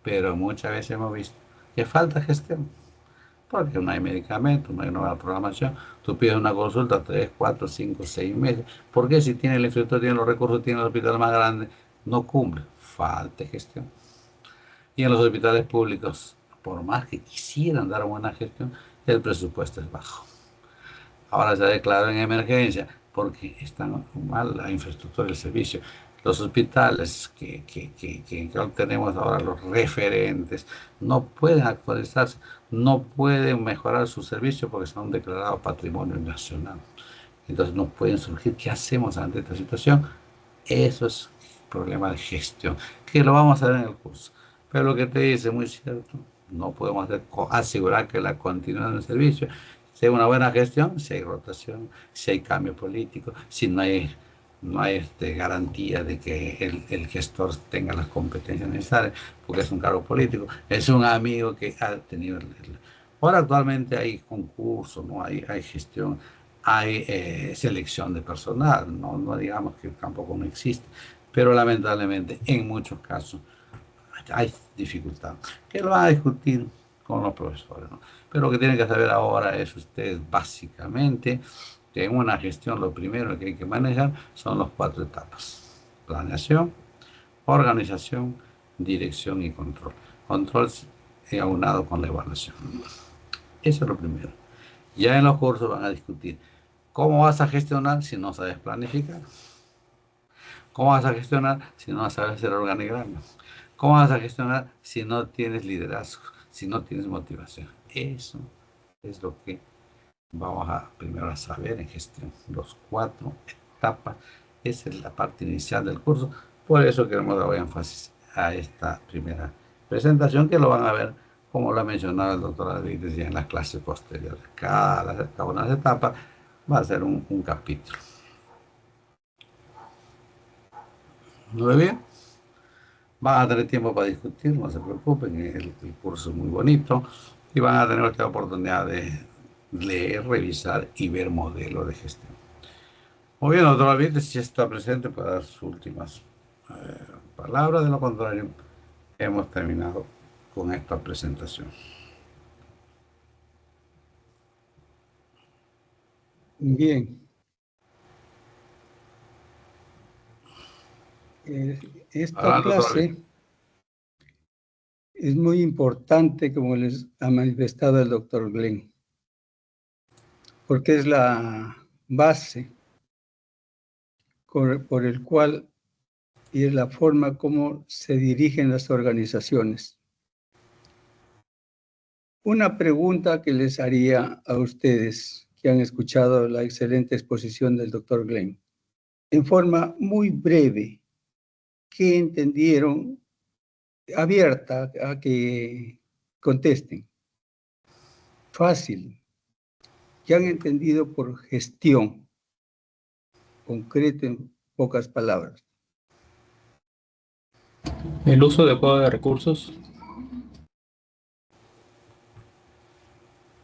S16: pero muchas veces hemos visto que falta gestión, porque no hay medicamentos, no hay nueva programación. Tú pides una consulta 3, 4, 5, 6 meses. ¿Por qué si tiene el infraestructura, tiene los recursos, tiene el hospital más grande, no cumple? Falta gestión. Y en los hospitales públicos, por más que quisieran dar buena gestión, el presupuesto es bajo. Ahora se ha declarado en emergencia porque está mal la infraestructura del servicio. Los hospitales que tenemos ahora, los referentes, no pueden actualizarse, no pueden mejorar su servicio porque son declarados patrimonio nacional. Entonces no pueden surgir. ¿Qué hacemos ante esta situación? Eso es problema de gestión, que lo vamos a ver en el curso. Pero lo que te dice muy cierto, no podemos asegurar que la continuidad del servicio sea una buena gestión, si hay rotación, si hay cambio político, si no hay garantía de que el gestor tenga las competencias necesarias, porque es un cargo político, es un amigo que ha tenido Ahora actualmente hay concursos, ¿no? Hay gestión, hay selección de personal, no digamos que tampoco no existe, pero lamentablemente en muchos casos hay dificultad, que lo van a discutir con los profesores, ¿no? Pero lo que tienen que saber ahora es ustedes básicamente que en una gestión lo primero que hay que manejar son las 4 etapas: planeación, organización, dirección y control. Control aunado con la evaluación. Eso es lo primero. Ya en los cursos van a discutir cómo vas a gestionar si no sabes planificar. ¿Cómo vas a gestionar si no sabes hacer organigrama? ¿Cómo vas a gestionar si no tienes liderazgo, si no tienes motivación? Eso es lo que vamos primero a saber en gestión. Los 4 etapas, esa es la parte inicial del curso. Por eso queremos dar énfasis a esta primera presentación, que lo van a ver, como lo ha mencionado el doctor Alvides, ya en las clases posteriores. Cada una de las etapas va a ser un capítulo. ¿Muy bien? Van a tener tiempo para discutir, no se preocupen, el curso es muy bonito y van a tener esta oportunidad de leer, revisar y ver modelos de gestión. Muy bien, doctor Alvides, si está presente para dar sus últimas palabras. De lo contrario, hemos terminado con esta presentación.
S1: Bien. Esta clase es muy importante, como les ha manifestado el doctor Glenn, porque es la base por el cual y es la forma como se dirigen las organizaciones. Una pregunta que les haría a ustedes que han escuchado la excelente exposición del doctor Glenn, en forma muy breve, ¿qué entendieron? Abierta a que contesten. Fácil. ¿Qué han entendido por gestión? Concreto en pocas palabras.
S9: El uso adecuado de recursos.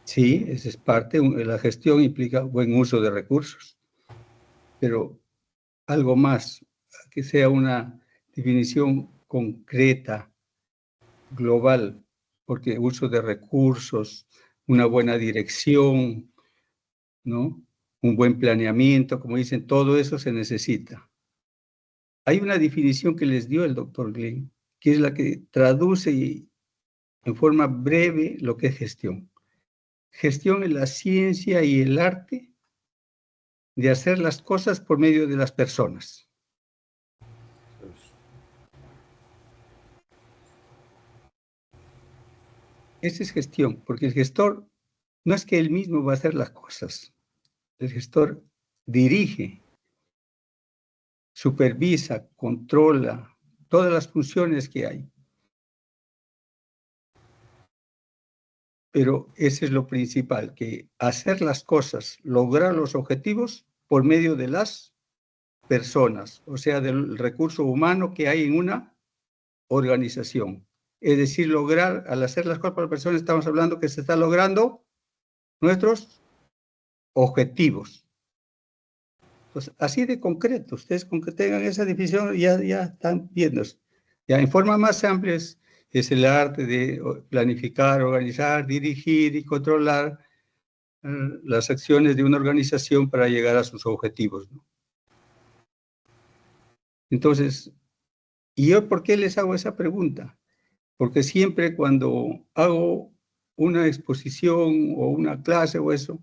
S1: Sí, esa es parte. La gestión implica buen uso de recursos. Pero algo más, que sea una definición concreta, global, porque uso de recursos, una buena dirección, ¿no? Un buen planeamiento, como dicen, todo eso se necesita. Hay una definición que les dio el doctor Glenn, que es la que traduce en forma breve lo que es gestión. Gestión es la ciencia y el arte de hacer las cosas por medio de las personas. Esa es gestión, porque el gestor no es que él mismo va a hacer las cosas. El gestor dirige, supervisa, controla todas las funciones que hay. pero ese es lo principal, que hacer las cosas, lograr los objetivos por medio de las personas, o sea, del recurso humano que hay en una organización. Es decir, lograr, al hacer las cosas por las personas, estamos hablando que se están logrando nuestros objetivos. Pues así de concreto, ustedes con que tengan esa definición ya están viendo. Ya en forma más amplia es el arte de planificar, organizar, dirigir y controlar las acciones de una organización para llegar a sus objetivos, ¿no? Entonces, ¿y yo por qué les hago esa pregunta? Porque siempre cuando hago una exposición o una clase o eso,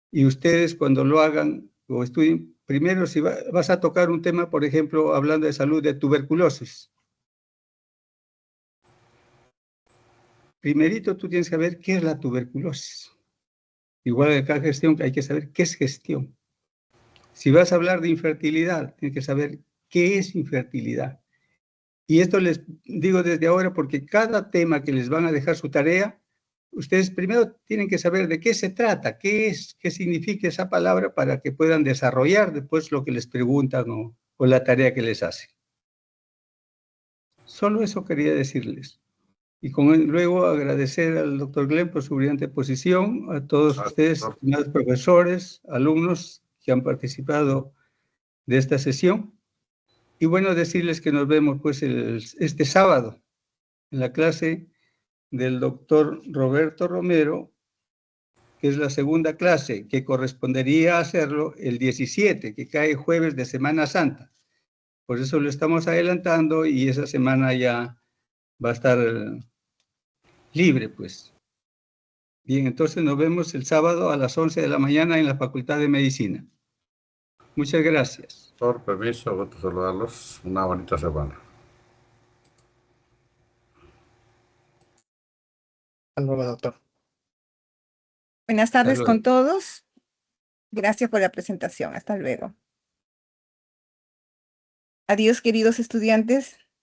S1: y ustedes cuando lo hagan o estudien, primero si vas a tocar un tema, por ejemplo, hablando de salud, de tuberculosis. Primerito tú tienes que saber qué es la tuberculosis. Igual que cada gestión hay que saber qué es gestión. Si vas a hablar de infertilidad, tienes que saber qué es infertilidad. Y esto les digo desde ahora porque cada tema que les van a dejar su tarea, ustedes primero tienen que saber de qué se trata, qué es, qué significa esa palabra para que puedan desarrollar después lo que les preguntan o la tarea que les hacen. Solo eso quería decirles. Y luego agradecer al doctor Glenn por su brillante posición, a todos ustedes, estimados profesores, alumnos que han participado de esta sesión. Y bueno, decirles que nos vemos pues este sábado en la clase del doctor Roberto Romero, que es la segunda clase, que correspondería hacerlo el 17, que cae jueves de Semana Santa. Por eso lo estamos adelantando y esa semana ya va a estar libre, pues. Bien, entonces nos vemos el sábado a las 11 de la mañana en la Facultad de Medicina. Muchas gracias.
S16: Por permiso, gusto saludarlos. Una bonita semana.
S17: Hasta luego, doctor.
S18: Buenas tardes
S1: luego.
S18: con todos. Gracias por la presentación. Hasta luego. Adiós, queridos estudiantes.